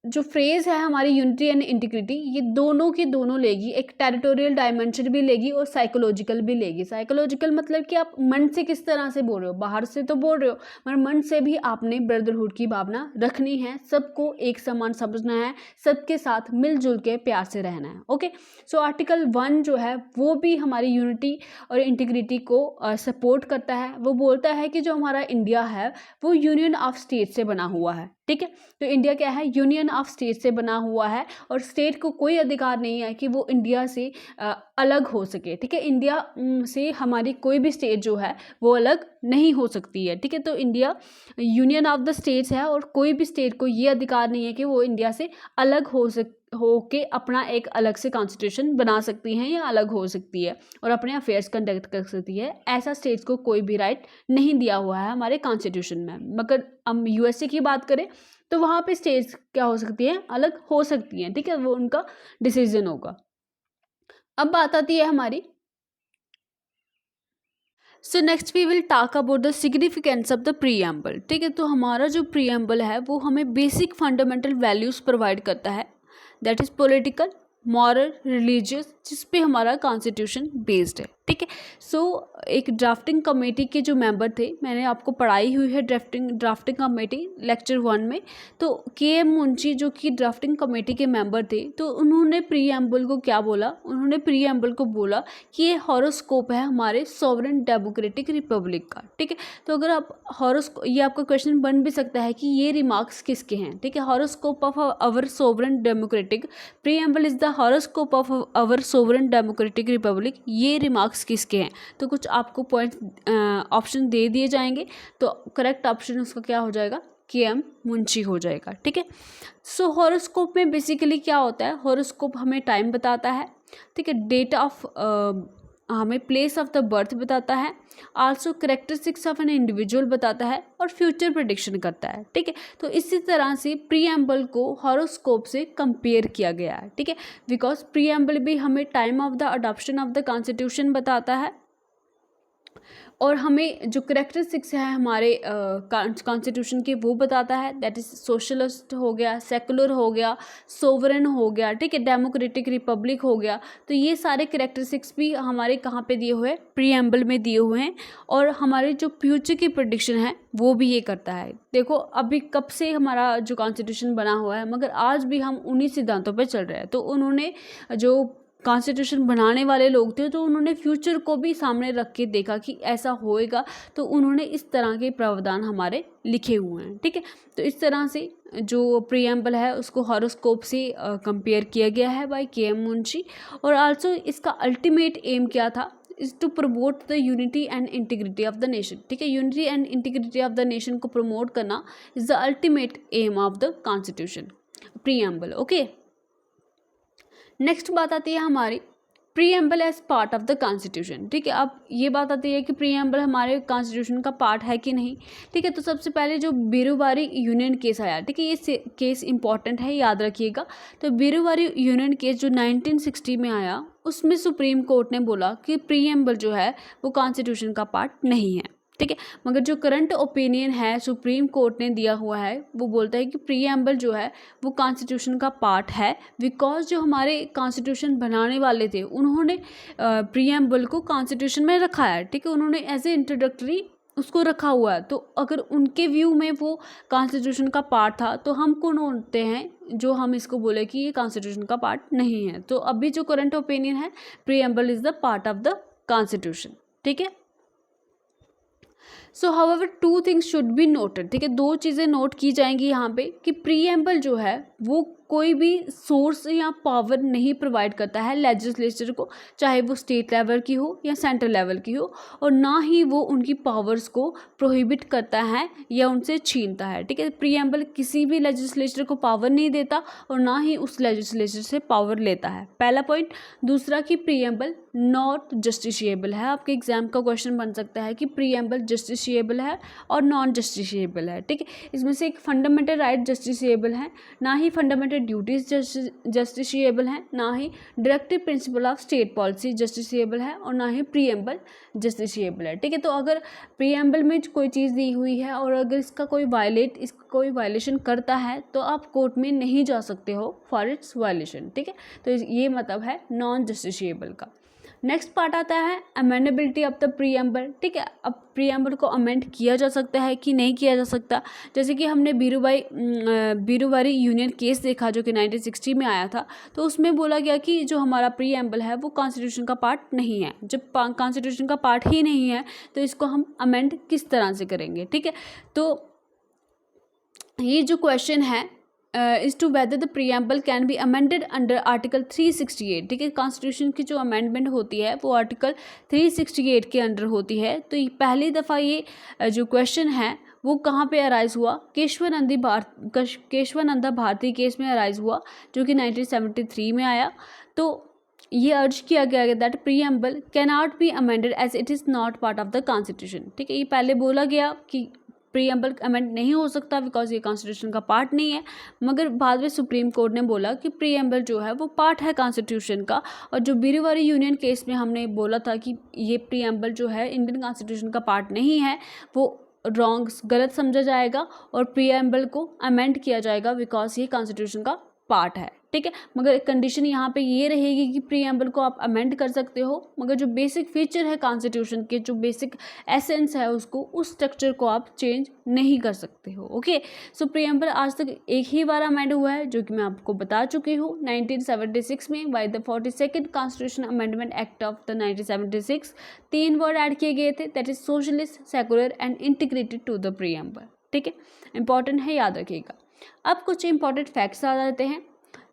जो फ्रेज़ है हमारी यूनिटी एंड इंटीग्रिटी, ये दोनों की दोनों लेगी, एक टेरिटोरियल डायमेंशन भी लेगी और साइकोलॉजिकल भी लेगी। साइकोलॉजिकल मतलब कि आप मन से किस तरह से बोल रहे हो, बाहर से तो बोल रहे हो मगर मन से भी आपने ब्रदरहुड की भावना रखनी है, सबको एक समान समझना है, सबके साथ मिलजुल के प्यार से रहना है, ओके। सो आर्टिकल 1 जो है वो भी हमारी यूनिटी और इंटीग्रिटी को सपोर्ट करता है। वो बोलता है कि जो हमारा इंडिया है वो यूनियन ऑफ स्टेट से बना हुआ है, ठीक है। तो इंडिया क्या है, यूनियन ऑफ स्टेट से बना हुआ है और स्टेट को कोई अधिकार नहीं है कि वो इंडिया से अलग हो सके, ठीक है। इंडिया से हमारी कोई भी स्टेट जो है वो अलग नहीं हो सकती है, ठीक है। तो India union of the states है और कोई भी स्टेट को ये अधिकार नहीं है कि वो इंडिया से अलग हो के अपना एक अलग से कॉन्स्टिट्यूशन बना सकती हैं या अलग हो सकती है और अपने अफेयर्स कंडक्ट कर सकती है। ऐसा स्टेट्स को कोई भी राइट नहीं दिया हुआ है हमारे कॉन्स्टिट्यूशन में। मगर हम USA की बात करें तो वहाँ पे स्टेट्स क्या हो सकती हैं, अलग हो सकती हैं, ठीक है, वो उनका डिसीजन होगा। अब बात आती है हमारी, so next we will talk about the significance of the preamble, ठीक है। तो हमारा जो प्रीएम्बल है वो हमें बेसिक फंडामेंटल वैल्यूज़ प्रोवाइड करता है, that is political, moral, religious, जिस पे हमारा कॉन्स्टिट्यूशन बेस्ड है, ठीक है। सो एक ड्राफ्टिंग कमेटी के जो मेंबर थे, मैंने आपको पढ़ाई हुई है ड्राफ्टिंग कमेटी लेक्चर 1 में। तो KM मुंशी जो कि ड्राफ्टिंग कमेटी के मेंबर थे, तो उन्होंने प्रीएम्बल को क्या बोला, उन्होंने प्रीएम्बल को बोला कि ये हॉरोस्कोप है हमारे सॉवरेन डेमोक्रेटिक रिपब्लिक का, ठीक है। तो अगर आप ये आपका क्वेश्चन बन भी सकता है कि ये रिमार्क्स किसके हैं, ठीक है। Horoscope of our sovereign democratic preamble is the horoscope of our sovereign democratic Republic, ये रिमार्क्स किसके हैं। तो कुछ आपको पॉइंट ऑप्शन दे दिए जाएंगे, तो करेक्ट ऑप्शन उसका क्या हो जाएगा, KM मुंशी हो जाएगा, ठीक है। सो हॉरोस्कोप में बेसिकली क्या होता है, हॉरोस्कोप हमें टाइम बताता है, ठीक है, डेट ऑफ हमें प्लेस ऑफ द बर्थ बताता है, also characteristics of an individual बताता है और फ्यूचर प्रेडिक्शन करता है, ठीक है। तो इसी तरह से प्रीएम्बल को हॉरोस्कोप से कंपेयर किया गया है, ठीक है, बिकॉज प्रीएम्बल भी हमें time of the adoption of the constitution बताता है और हमें जो करेक्टरिस्टिक्स है हमारे कॉन्स्टिट्यूशन के वो बताता है, दैट इज सोशलिस्ट हो गया, सेकुलर हो गया, सोवरेन हो गया, ठीक है, डेमोक्रेटिक रिपब्लिक हो गया। तो ये सारे करेक्टरिस्टिक्स भी हमारे कहाँ पे दिए हुए हैं, प्रीएम्बल में दिए हुए हैं। और हमारे जो फ्यूचर की प्रेडिक्शन है वो भी ये करता है। देखो अभी कब से हमारा जो कॉन्स्टिट्यूशन बना हुआ है, मगर आज भी हम उन्हीं सिद्धांतों पर चल रहे हैं। तो उन्होंने जो कॉन्स्टिट्यूशन बनाने वाले लोग थे तो उन्होंने फ्यूचर को भी सामने रख के देखा कि ऐसा होएगा, तो उन्होंने इस तरह के प्रावधान हमारे लिखे हुए हैं, ठीक है। तो इस तरह से जो प्रीएम्बल है उसको हॉरोस्कोप से कंपेयर किया गया है बाय के.एम. मुंशी। और आल्सो इसका अल्टीमेट एम क्या था, is to promote the unity and integrity of the nation, ठीक है। Unity and integrity of the nation को प्रमोट करना is the ultimate aim of the constitution preamble, okay. Next बात आती है हमारी preamble as part of the constitution, ठीक है। अब ये बात आती है कि प्रीएम्बल हमारे कॉन्स्टिट्यूशन का पार्ट है कि नहीं, ठीक है। तो सबसे पहले जो बीरूवारी यूनियन केस आया, ठीक है, ये केस इंपॉर्टेंट है, याद रखिएगा। तो बीरूवारी यूनियन केस जो 1960 में आया, उसमें सुप्रीम कोर्ट ने बोला कि प्रीएम्बल जो है वो कॉन्स्टिट्यूशन का पार्ट नहीं है, ठीक है। मगर जो करंट ओपिनियन है सुप्रीम कोर्ट ने दिया हुआ है वो बोलता है कि प्रीएम्बल जो है वो कॉन्स्टिट्यूशन का पार्ट है, बिकॉज जो हमारे कॉन्स्टिट्यूशन बनाने वाले थे उन्होंने प्रीएम्बल को कॉन्स्टिट्यूशन में रखा है, ठीक है। उन्होंने एज ए इंट्रोडक्टरी उसको रखा हुआ है। तो अगर उनके व्यू में वो कॉन्स्टिट्यूशन का पार्ट था तो हम कौन होते हैं जो हम इसको बोले कि ये कॉन्स्टिट्यूशन का पार्ट नहीं है। तो अभी जो करंट ओपिनियन है, preamble is the part of the constitution, ठीक है। सो however two things should be noted, ठीक है, दो चीज़ें नोट की जाएंगी यहाँ पे कि प्रीएम्बल जो है वो कोई भी सोर्स या पावर नहीं प्रोवाइड करता है लेजिस्लेचर को, चाहे वो स्टेट लेवल की हो या सेंट्रल लेवल की हो, और ना ही वो उनकी पावर्स को प्रोहिबिट करता है या उनसे छीनता है, ठीक है। प्रीएम्बल किसी भी लेजिस्लेचर को पावर नहीं देता और ना ही उस लेजिस्लेचर से पावर लेता है, पहला पॉइंट। दूसरा कि प्रीएम्बल नॉट जस्टिशिएबल है। आपके एग्जाम का क्वेश्चन बन सकता है कि प्रीएम्बल जस्टिशिएबल है और नॉन जस्टिशिएबल है, ठीक है। इसमें से एक फंडामेंटल राइट जस्टिशिएबल है, ना ही फंडामेंटल ड्यूटीज जस्टिशिएबल है, ना ही directive principle of state policy justiciable है, और ना ही प्रीएम्बल जस्टिशिएबल है, ठीक है। तो अगर प्रीएम्बल में कोई चीज़ दी हुई है और अगर इसका कोई वायलेशन करता है तो आप कोर्ट में नहीं जा सकते हो फॉर इट्स वायलेशन, ठीक है। तो ये मतलब है नॉन जस्टिशिएबल का। नेक्स्ट पार्ट आता है अमेंडेबिलिटी ऑफ द प्रीएम्बल, ठीक है। अब प्रीएम्बल को अमेंड किया जा सकता है कि नहीं किया जा सकता, जैसे कि हमने बीरूवारी यूनियन केस देखा जो कि 1960 में आया था। तो उसमें बोला गया कि जो हमारा प्रीएम्बल है वो कॉन्स्टिट्यूशन का पार्ट नहीं है। जब कॉन्स्टिट्यूशन का पार्ट ही नहीं है तो इसको हम अमेंड किस तरह से करेंगे, ठीक है। तो ये जो क्वेश्चन है is to whether the preamble can be amended under article 368, ठीक है। कॉन्स्टिट्यूशन की जो अमेंडमेंट होती है वो आर्टिकल 368 के अंडर होती है। तो ये पहली दफ़ा ये जो क्वेश्चन है वो कहाँ पे अराइज हुआ, केशवानंदा भारती केस में अराइज हुआ जो कि 1973 में आया। तो ये अर्ज किया गया that preamble can not be amended as it is not part of the constitution, ठीक है। ये पहले बोला गया कि प्रीएम्बल अमेंड नहीं हो सकता बिकॉज ये कॉन्स्टिट्यूशन का पार्ट नहीं है, मगर बाद में सुप्रीम कोर्ट ने बोला कि प्रीएम्बल जो है वो पार्ट है कॉन्स्टिट्यूशन का। और जो बीरूवारी यूनियन केस में हमने बोला था कि ये प्रीएम्बल जो है इंडियन कॉन्स्टिट्यूशन का पार्ट नहीं है, वो गलत समझा जाएगा और प्रीएम्बल को अमेंड किया जाएगा बिकॉज ये कॉन्स्टिट्यूशन का पार्ट है, ठीक है। मगर कंडीशन यहाँ पे ये रहेगी कि प्रीएम्बल को आप अमेंड कर सकते हो, मगर जो बेसिक फीचर है कॉन्स्टिट्यूशन के, जो बेसिक एसेंस है उसको, उस स्ट्रक्चर को आप चेंज नहीं कर सकते हो, ओके। सो प्रीएम्बल आज तक एक ही बार अमेंड हुआ है जो कि मैं आपको बता चुकी हूँ 1976 में by the 42nd constitution amendment act of the 1976। 3 word add किए गए थे, that is socialist, secular and integrated to the preamble, ठीक है। इंपॉर्टेंट है, याद रखिएगा। अब कुछ इंपॉर्टेंट फैक्ट्स आ जाते हैं,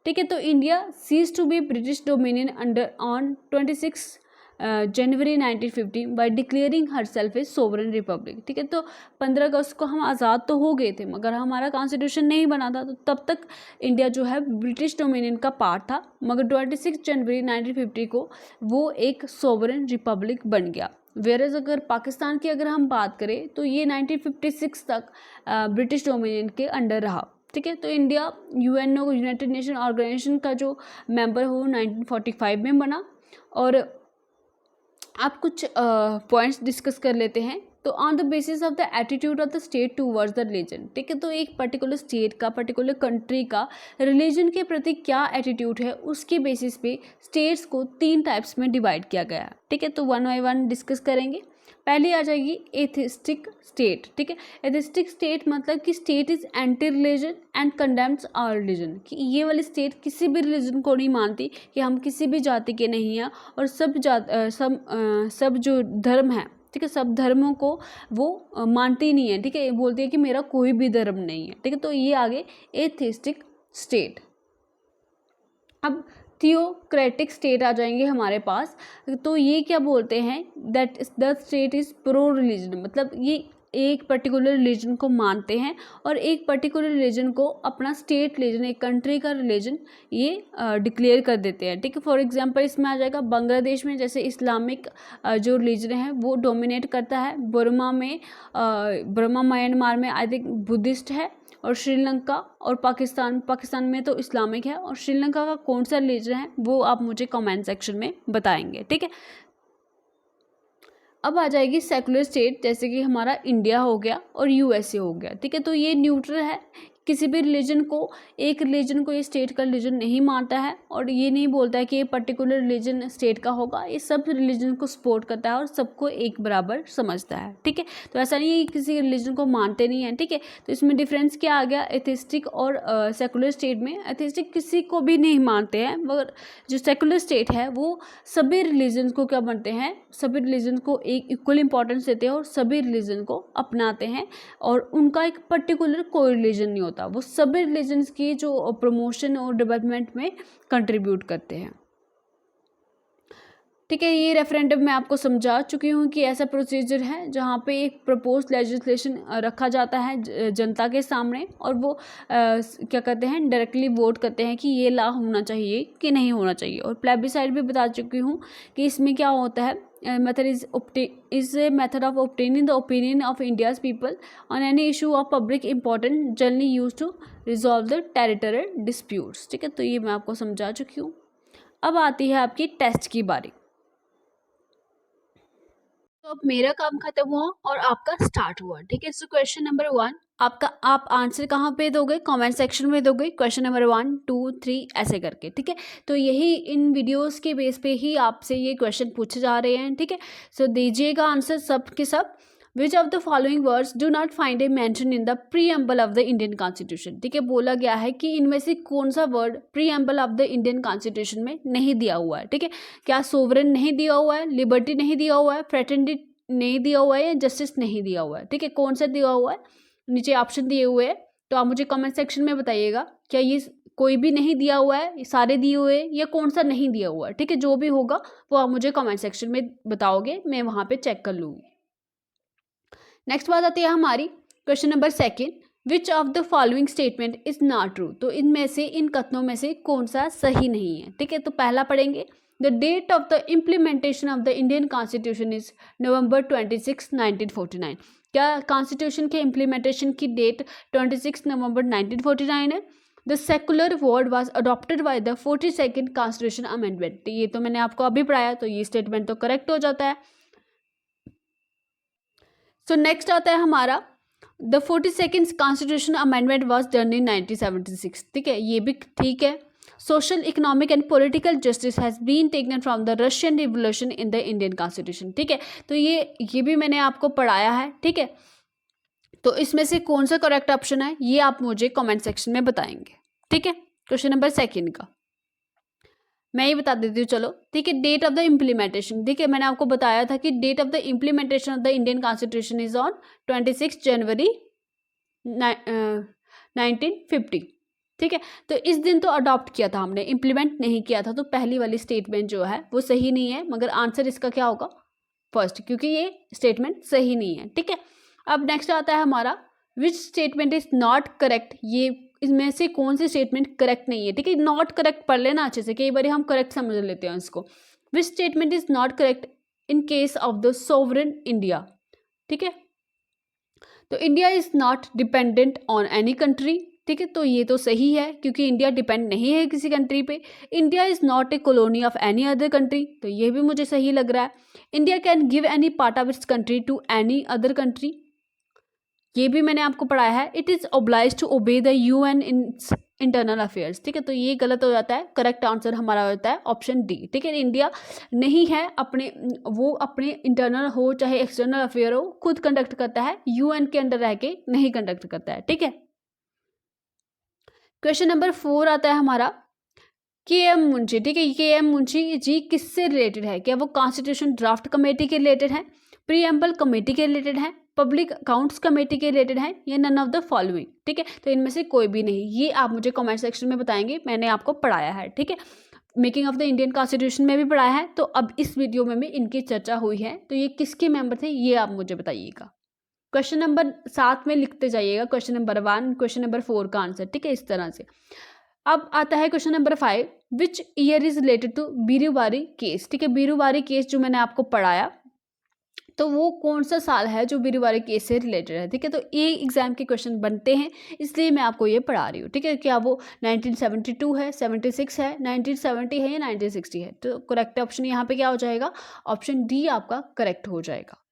ठीक है। तो India cease to be British dominion under on 26 January 1950 by declaring herself a sovereign republic, ठीक है। तो 15 अगस्त को हम आज़ाद तो हो गए थे मगर हमारा कॉन्स्टिट्यूशन नहीं बना था, तो तब तक इंडिया जो है ब्रिटिश डोमिनियन का पार्ट था, मगर 26 जनवरी 1950 को वो एक सोवरेन रिपब्लिक बन गया। वेरएज अगर पाकिस्तान की अगर हम बात करें तो ये 1956 तक ब्रिटिश डोमिनियन के अंडर रहा, ठीक है। तो India UNO United Nation Organization का जो मेंबर हो 1945 में बना, और आप कुछ पॉइंट्स डिस्कस कर लेते हैं। तो on the basis of the attitude of the state towards the religion, ठीक है, तो एक पर्टिकुलर स्टेट का, पर्टिकुलर कंट्री का रिलीजन के प्रति क्या एटीट्यूड है, उसके बेसिस पे स्टेट्स को 3 टाइप्स में डिवाइड किया गया है, ठीक है। तो वन बाय वन डिस्कस करेंगे। पहली आ जाएगी एथिस्टिक स्टेट, ठीक है। एथिस्टिक स्टेट मतलब कि state is anti religion and condemns our religion, कि ये वाली स्टेट किसी भी रिलीजन को नहीं मानती कि हम किसी भी जाति के नहीं हैं, और सब जो धर्म है, ठीक है, सब धर्मों को वो मानती नहीं है, ठीक है, बोलती है कि मेरा कोई भी धर्म नहीं है, ठीक है। तो ये आगे एथिस्टिक स्टेट। अब थियोक्रेटिक स्टेट आ जाएंगे हमारे पास। तो ये क्या बोलते हैं, that the state is pro religion, मतलब ये एक पर्टिकुलर रिलीजन को मानते हैं और एक पर्टिकुलर रिलीजन को अपना स्टेट रिलीजन, एक कंट्री का रिलीजन ये डिक्लेयर कर देते हैं, ठीक है। फॉर एग्जांपल इसमें आ जाएगा बांग्लादेश में जैसे इस्लामिक जो रिलीजन है वो डोमिनेट करता है, बर्मा म्यांमार में आई थिंक बुद्धिस्ट है, और श्रीलंका और पाकिस्तान में तो इस्लामिक है, और श्रीलंका का कौन सा रिलीजन है वो आप मुझे कमेंट सेक्शन में बताएंगे, ठीक है। अब आ जाएगी सेकुलर स्टेट, जैसे कि हमारा इंडिया हो गया और यूएसए हो गया, ठीक है। तो ये न्यूट्रल है, किसी भी रिलीजन को, एक रिलीजन को ये स्टेट का रिलीजन नहीं मानता है, और ये नहीं बोलता है कि ये पर्टिकुलर रिलीजन स्टेट का होगा, ये सब रिलीजन को सपोर्ट करता है और सबको एक बराबर समझता है, ठीक है। तो ऐसा नहीं है कि किसी रिलीजन को मानते नहीं हैं, ठीक है। तो इसमें डिफरेंस क्या आ गया एथिस्टिक और सेकुलर स्टेट में। एथिस्टिक किसी को भी नहीं मानते हैं, मगर जो सेकुलर स्टेट है वो सभी रिलीजन को क्या मानते हैं, सभी रिलीजन को एक इक्वल इंपॉर्टेंस देते हैं और सभी रिलीजन को अपनाते हैं, और उनका एक पर्टिकुलर कोई रिलीजन नहीं होता, वो सभी रिलीजन्स की जो प्रमोशन और डेवलपमेंट में कंट्रीब्यूट करते हैं, ठीक है। ये रेफरेंडम मैं आपको समझा चुकी हूँ कि ऐसा प्रोसीजर है जहाँ पे एक प्रपोज लेजिस्लेशन रखा जाता है जनता के सामने, और वो क्या करते हैं, डायरेक्टली वोट करते हैं कि ये लॉ होना चाहिए कि नहीं होना चाहिए। और प्लेबिसाइड भी बता चुकी हूँ कि इसमें क्या होता है, method is a method of obtaining the opinion of India's people on any issue of public importance generally used to resolve the territorial disputes, ठीक है। तो ये मैं आपको समझा चुकी हूँ। अब आती है आपकी टेस्ट की बारी। तो अब मेरा काम खत्म हुआ और आपका स्टार्ट हुआ, ठीक है। सो क्वेश्चन नंबर 1 आपका, आप आंसर कहाँ पे दोगे, कमेंट सेक्शन में दोगे, क्वेश्चन नंबर 1 2 3 ऐसे करके, ठीक है। तो यही इन वीडियोस के बेस पे ही आपसे ये क्वेश्चन पूछे जा रहे हैं, ठीक है। सो दीजिएगा आंसर सब के सब। Which of the following words do not find A mention in the preamble of the Indian constitution, ठीक है। बोला गया है कि इनमें से कौन सा word preamble of the Indian constitution में नहीं दिया हुआ है, ठीक है। क्या सोवरेन नहीं दिया हुआ है, लिबर्टी नहीं दिया हुआ है, फ्रेटर्निटी नहीं दिया हुआ है, या जस्टिस नहीं दिया हुआ है, ठीक है। कौन सा दिया हुआ है, नीचे ऑप्शन दिए हुए हैं, तो आप मुझे कमेंट सेक्शन में बताइएगा क्या ये कोई भी नहीं दिया हुआ है, सारे दिए हुए हैं, या कौन सा नहीं दिया हुआ है, ठीक है। जो भी होगा वो आप मुझे कमेंट सेक्शन में बताओगे, मैं वहाँ पे चेक कर लूँगी। नेक्स्ट बात आती है हमारी question number 2, which of the following statement is not true, तो इनमें से, इन कथनों में से कौन सा सही नहीं है, ठीक है। तो पहला पढ़ेंगे, the date of the implementation of the Indian constitution is November 26, 1949, क्या कॉन्स्टिट्यूशन के इम्प्लीमेंटेशन की डेट 26 नवंबर 1949 है। The secular word was adopted by the 42nd constitution amendment, ये तो मैंने आपको अभी पढ़ाया, तो ये स्टेटमेंट तो करेक्ट हो जाता है। सो नेक्स्ट आता है हमारा, the 42nd constitution amendment was done in 1976, ठीक है, ये भी ठीक है। Social, economic and political justice has been taken from the Russian revolution in the Indian constitution, ठीक है। तो ये भी मैंने आपको पढ़ाया है, ठीक है। तो इसमें से कौन सा करेक्ट ऑप्शन है ये आप मुझे कमेंट सेक्शन में बताएंगे, ठीक है। क्वेश्चन नंबर 2 का मैं ये बता देती हूँ, चलो ठीक है। डेट ऑफ द इम्प्लीमेंटेशन, ठीक है, मैंने आपको बताया था कि date of the implementation of the Indian constitution is on 26 January 1950, ठीक है। तो इस दिन तो अडॉप्ट किया था हमने, इम्प्लीमेंट नहीं किया था, तो पहली वाली स्टेटमेंट जो है वो सही नहीं है, मगर आंसर इसका क्या होगा, फर्स्ट, क्योंकि ये स्टेटमेंट सही नहीं है, ठीक है। अब नेक्स्ट आता है हमारा, which statement is not correct, ये इसमें से कौन सी स्टेटमेंट करेक्ट नहीं है, ठीक है। नॉट करेक्ट पढ़ लेना अच्छे से, कई बार हम करेक्ट समझ लेते हैं इसको। Which statement is not correct in case of the sovereign India, ठीक है। तो India is not dependent on any country, ठीक है, तो ये तो सही है क्योंकि इंडिया डिपेंड नहीं है किसी कंट्री पे। India is not a colony of any other country, तो ये भी मुझे सही लग रहा है। India can give any part of its country to any other country, ये भी मैंने आपको पढ़ाया है। It is obliged to obey the UN in internal affairs, ठीक है, तो ये गलत हो जाता है। करेक्ट आंसर हमारा होता है ऑप्शन डी, ठीक है। इंडिया नहीं है अपने, वो अपने इंटरनल हो चाहे एक्सटर्नल अफेयर हो, खुद कंडक्ट करता है, यूएन के अंडर रह के नहीं कंडक्ट करता है, ठीक है। क्वेश्चन नंबर 4 आता है हमारा, के एम मुंशी, ठीक है। के एम मुंशी जी किससे रिलेटेड है? क्या वो कॉन्स्टिट्यूशन ड्राफ्ट कमेटी के रिलेटेड है, प्रीएम्बल कमेटी के रिलेटेड है, पब्लिक अकाउंट्स कमेटी के रिलेटेड है, या नन ऑफ द फॉलोइंग, ठीक है। तो इनमें से कोई भी नहीं, ये आप मुझे कमेंट सेक्शन में बताएंगे, मैंने आपको पढ़ाया है, ठीक है। Making of the Indian constitution में भी पढ़ाया है, तो अब इस वीडियो में भी इनकी चर्चा हुई है, तो ये किसके मेंबर थे ये आप मुझे बताइएगा। क्वेश्चन नंबर 7 में लिखते जाइएगा, क्वेश्चन नंबर 1, क्वेश्चन नंबर 4 का आंसर, ठीक है, इस तरह से। अब आता है question number 5, which year is related to Berubari case, ठीक है। बीरूबारी केस जो मैंने आपको पढ़ाया, तो वो कौन सा साल है जो बीरूबारी केस से रिलेटेड है, ठीक है। तो ये एग्जाम के क्वेश्चन बनते हैं, इसलिए मैं आपको ये पढ़ा रही हूँ, ठीक है। क्या वो 1972 है, 76 है, 1970 है, या 1960 है? तो करेक्ट ऑप्शन यहाँ पे क्या हो जाएगा? ऑप्शन डी आपका करेक्ट हो जाएगा।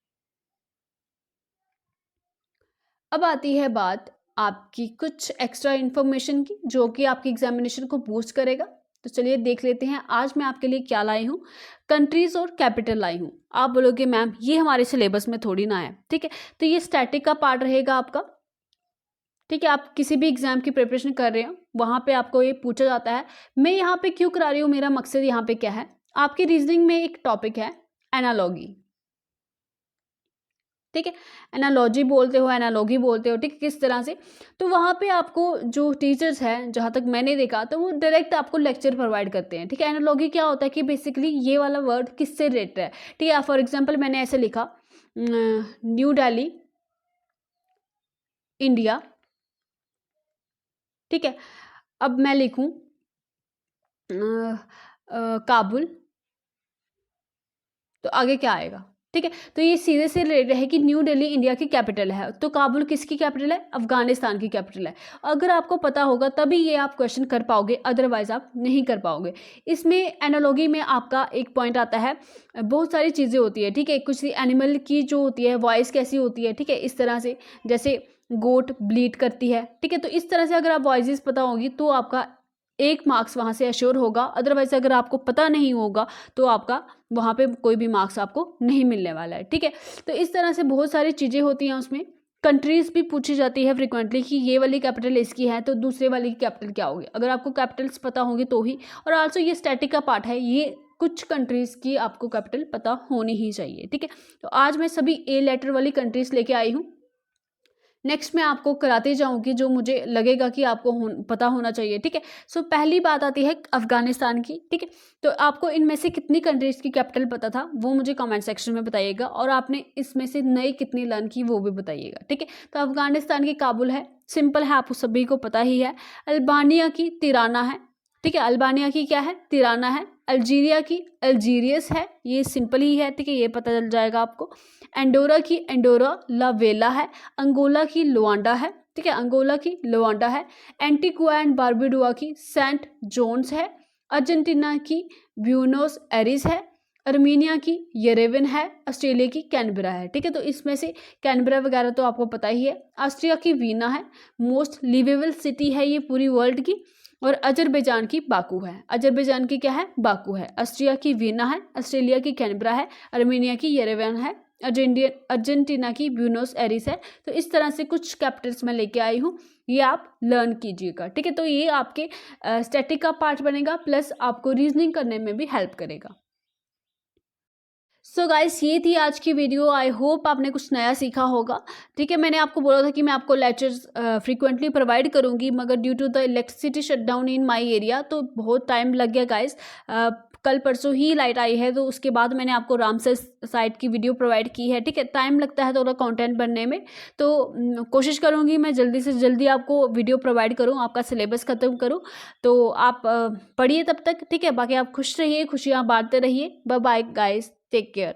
अब आती है बात आपकी कुछ एक्स्ट्रा इन्फॉर्मेशन की, जो कि आपकी एग्जामिनेशन को बूस्ट करेगा। तो चलिए देख लेते हैं आज मैं आपके लिए क्या लाई हूँ। कंट्रीज और कैपिटल लाई हूँ। आप बोलोगे मैम ये हमारे सिलेबस में थोड़ी ना है, ठीक है। तो ये स्टैटिक का पार्ट रहेगा आपका, ठीक है। आप किसी भी एग्जाम की प्रिपरेशन कर रहे हो, वहाँ पे आपको ये पूछा जाता है। मैं यहाँ पे क्यों करा रही हूँ, मेरा मकसद यहाँ पे क्या है? आपकी रीजनिंग में एक टॉपिक है एनालॉगी, ठीक है। एनालॉजी बोलते हो, एनालॉगी बोलते हो, ठीक है, किस तरह से। तो वहाँ पे आपको जो टीचर्स हैं, जहाँ तक मैंने देखा, तो वो डायरेक्ट आपको लेक्चर प्रोवाइड करते हैं, ठीक है। एनालॉगी क्या होता है कि बेसिकली ये वाला वर्ड किससे रिलेटेड है, ठीक है। फॉर एग्जांपल मैंने ऐसे लिखा, न्यू दिल्ली इंडिया, ठीक है। अब मैं लिखूँ काबुल, तो आगे क्या आएगा, ठीक है। तो ये सीधे से रिलेटेड है कि न्यू दिल्ली इंडिया की कैपिटल है, तो काबुल किसकी कैपिटल है? अफगानिस्तान की कैपिटल है। अगर आपको पता होगा तभी ये आप क्वेश्चन कर पाओगे, अदरवाइज आप नहीं कर पाओगे। इसमें एनालॉगी में आपका एक पॉइंट आता है, बहुत सारी चीज़ें होती है, ठीक है। कुछ एनिमल की जो होती है वॉइस कैसी होती है, ठीक है, इस तरह से, जैसे गोट ब्लीड करती है, ठीक है। तो इस तरह से अगर आप वॉइसेस पता होगी तो आपका 1 मार्क्स वहाँ से एश्योर होगा। अदरवाइज अगर आपको पता नहीं होगा तो आपका वहाँ पे कोई भी मार्क्स आपको नहीं मिलने वाला है, ठीक है। तो इस तरह से बहुत सारी चीज़ें होती हैं उसमें। कंट्रीज़ भी पूछी जाती है फ्रिक्वेंटली कि ये वाली कैपिटल इसकी है, तो दूसरे वाली की कैपिटल क्या होगी। अगर आपको कैपिटल्स पता होंगी तो ही, और आल्सो ये स्टैटिक का पार्ट है, ये कुछ कंट्रीज़ की आपको कैपिटल पता होनी ही चाहिए, ठीक है। तो आज मैं सभी ए लेटर वाली कंट्रीज़ लेके आई हूँ। नेक्स्ट मैं आपको कराते जाऊंगी जो मुझे लगेगा कि आपको पता होना चाहिए, ठीक है। सो पहली बात आती है अफगानिस्तान की, ठीक है। तो आपको इनमें से कितनी कंट्रीज की कैपिटल पता था वो मुझे कमेंट सेक्शन में बताइएगा, और आपने इसमें से नई कितनी लर्न की वो भी बताइएगा, ठीक है। तो अफगानिस्तान की काबुल है, सिंपल है, आपको सभी को पता ही है। अल्बानिया की तिराना है, ठीक है। अल्बानिया की क्या है? तिराना है। अल्जीरिया की अल्जीरियस है, ये सिंपल ही है, ठीक है, ये पता चल जाएगा आपको। एंडोरा की एंडोरा ला वेला है। अंगोला की लुआंडा है, ठीक है, अंगोला की लुआंडा है। एंटीगुआ एंड बारबुडा की सेंट जोन्स है। अर्जेंटीना की ब्यूनोस एरिस है। अर्मीनिया की येरेविन है। ऑस्ट्रेलिया की कैनबरा है, ठीक है। तो इसमें से कैनबरा वगैरह तो आपको पता ही है। ऑस्ट्रिया की वीना है, मोस्ट लिवेबल सिटी है ये पूरी वर्ल्ड की। और अजरबैजान की बाकू है। अजरबैजान की क्या है? बाकू है। ऑस्ट्रिया की वीना है। ऑस्ट्रेलिया की कैनबरा है। अर्मेनिया की येरेवन है। अर्जेंटीना की ब्यूनोस एरिस है। तो इस तरह से कुछ कैपिटल्स मैं लेके आई हूँ, ये आप लर्न कीजिएगा, ठीक है। तो ये आपके स्टैटिक का पार्ट बनेगा, प्लस आपको रीजनिंग करने में भी हेल्प करेगा। सो गाइस ये थी आज की वीडियो। आई होप आपने कुछ नया सीखा होगा, ठीक है। मैंने आपको बोला था कि मैं आपको लेक्चर्स फ्रीक्वेंटली प्रोवाइड करूंगी, मगर due to the electricity shutdown in my area तो बहुत टाइम लग गया गाइस। कल परसों ही लाइट आई है, तो उसके बाद मैंने आपको रामसर साइट की वीडियो प्रोवाइड की है, ठीक है। टाइम लगता है थोड़ा कंटेंट बनने में, तो कोशिश करूँगी मैं जल्दी से जल्दी आपको वीडियो प्रोवाइड करूँ, आपका सिलेबस ख़त्म करूँ। तो आप पढ़िए तब तक, ठीक है। बाकी आप खुश रहिए, खुशियाँ बांटते रहिए। Bye bye guys, take care.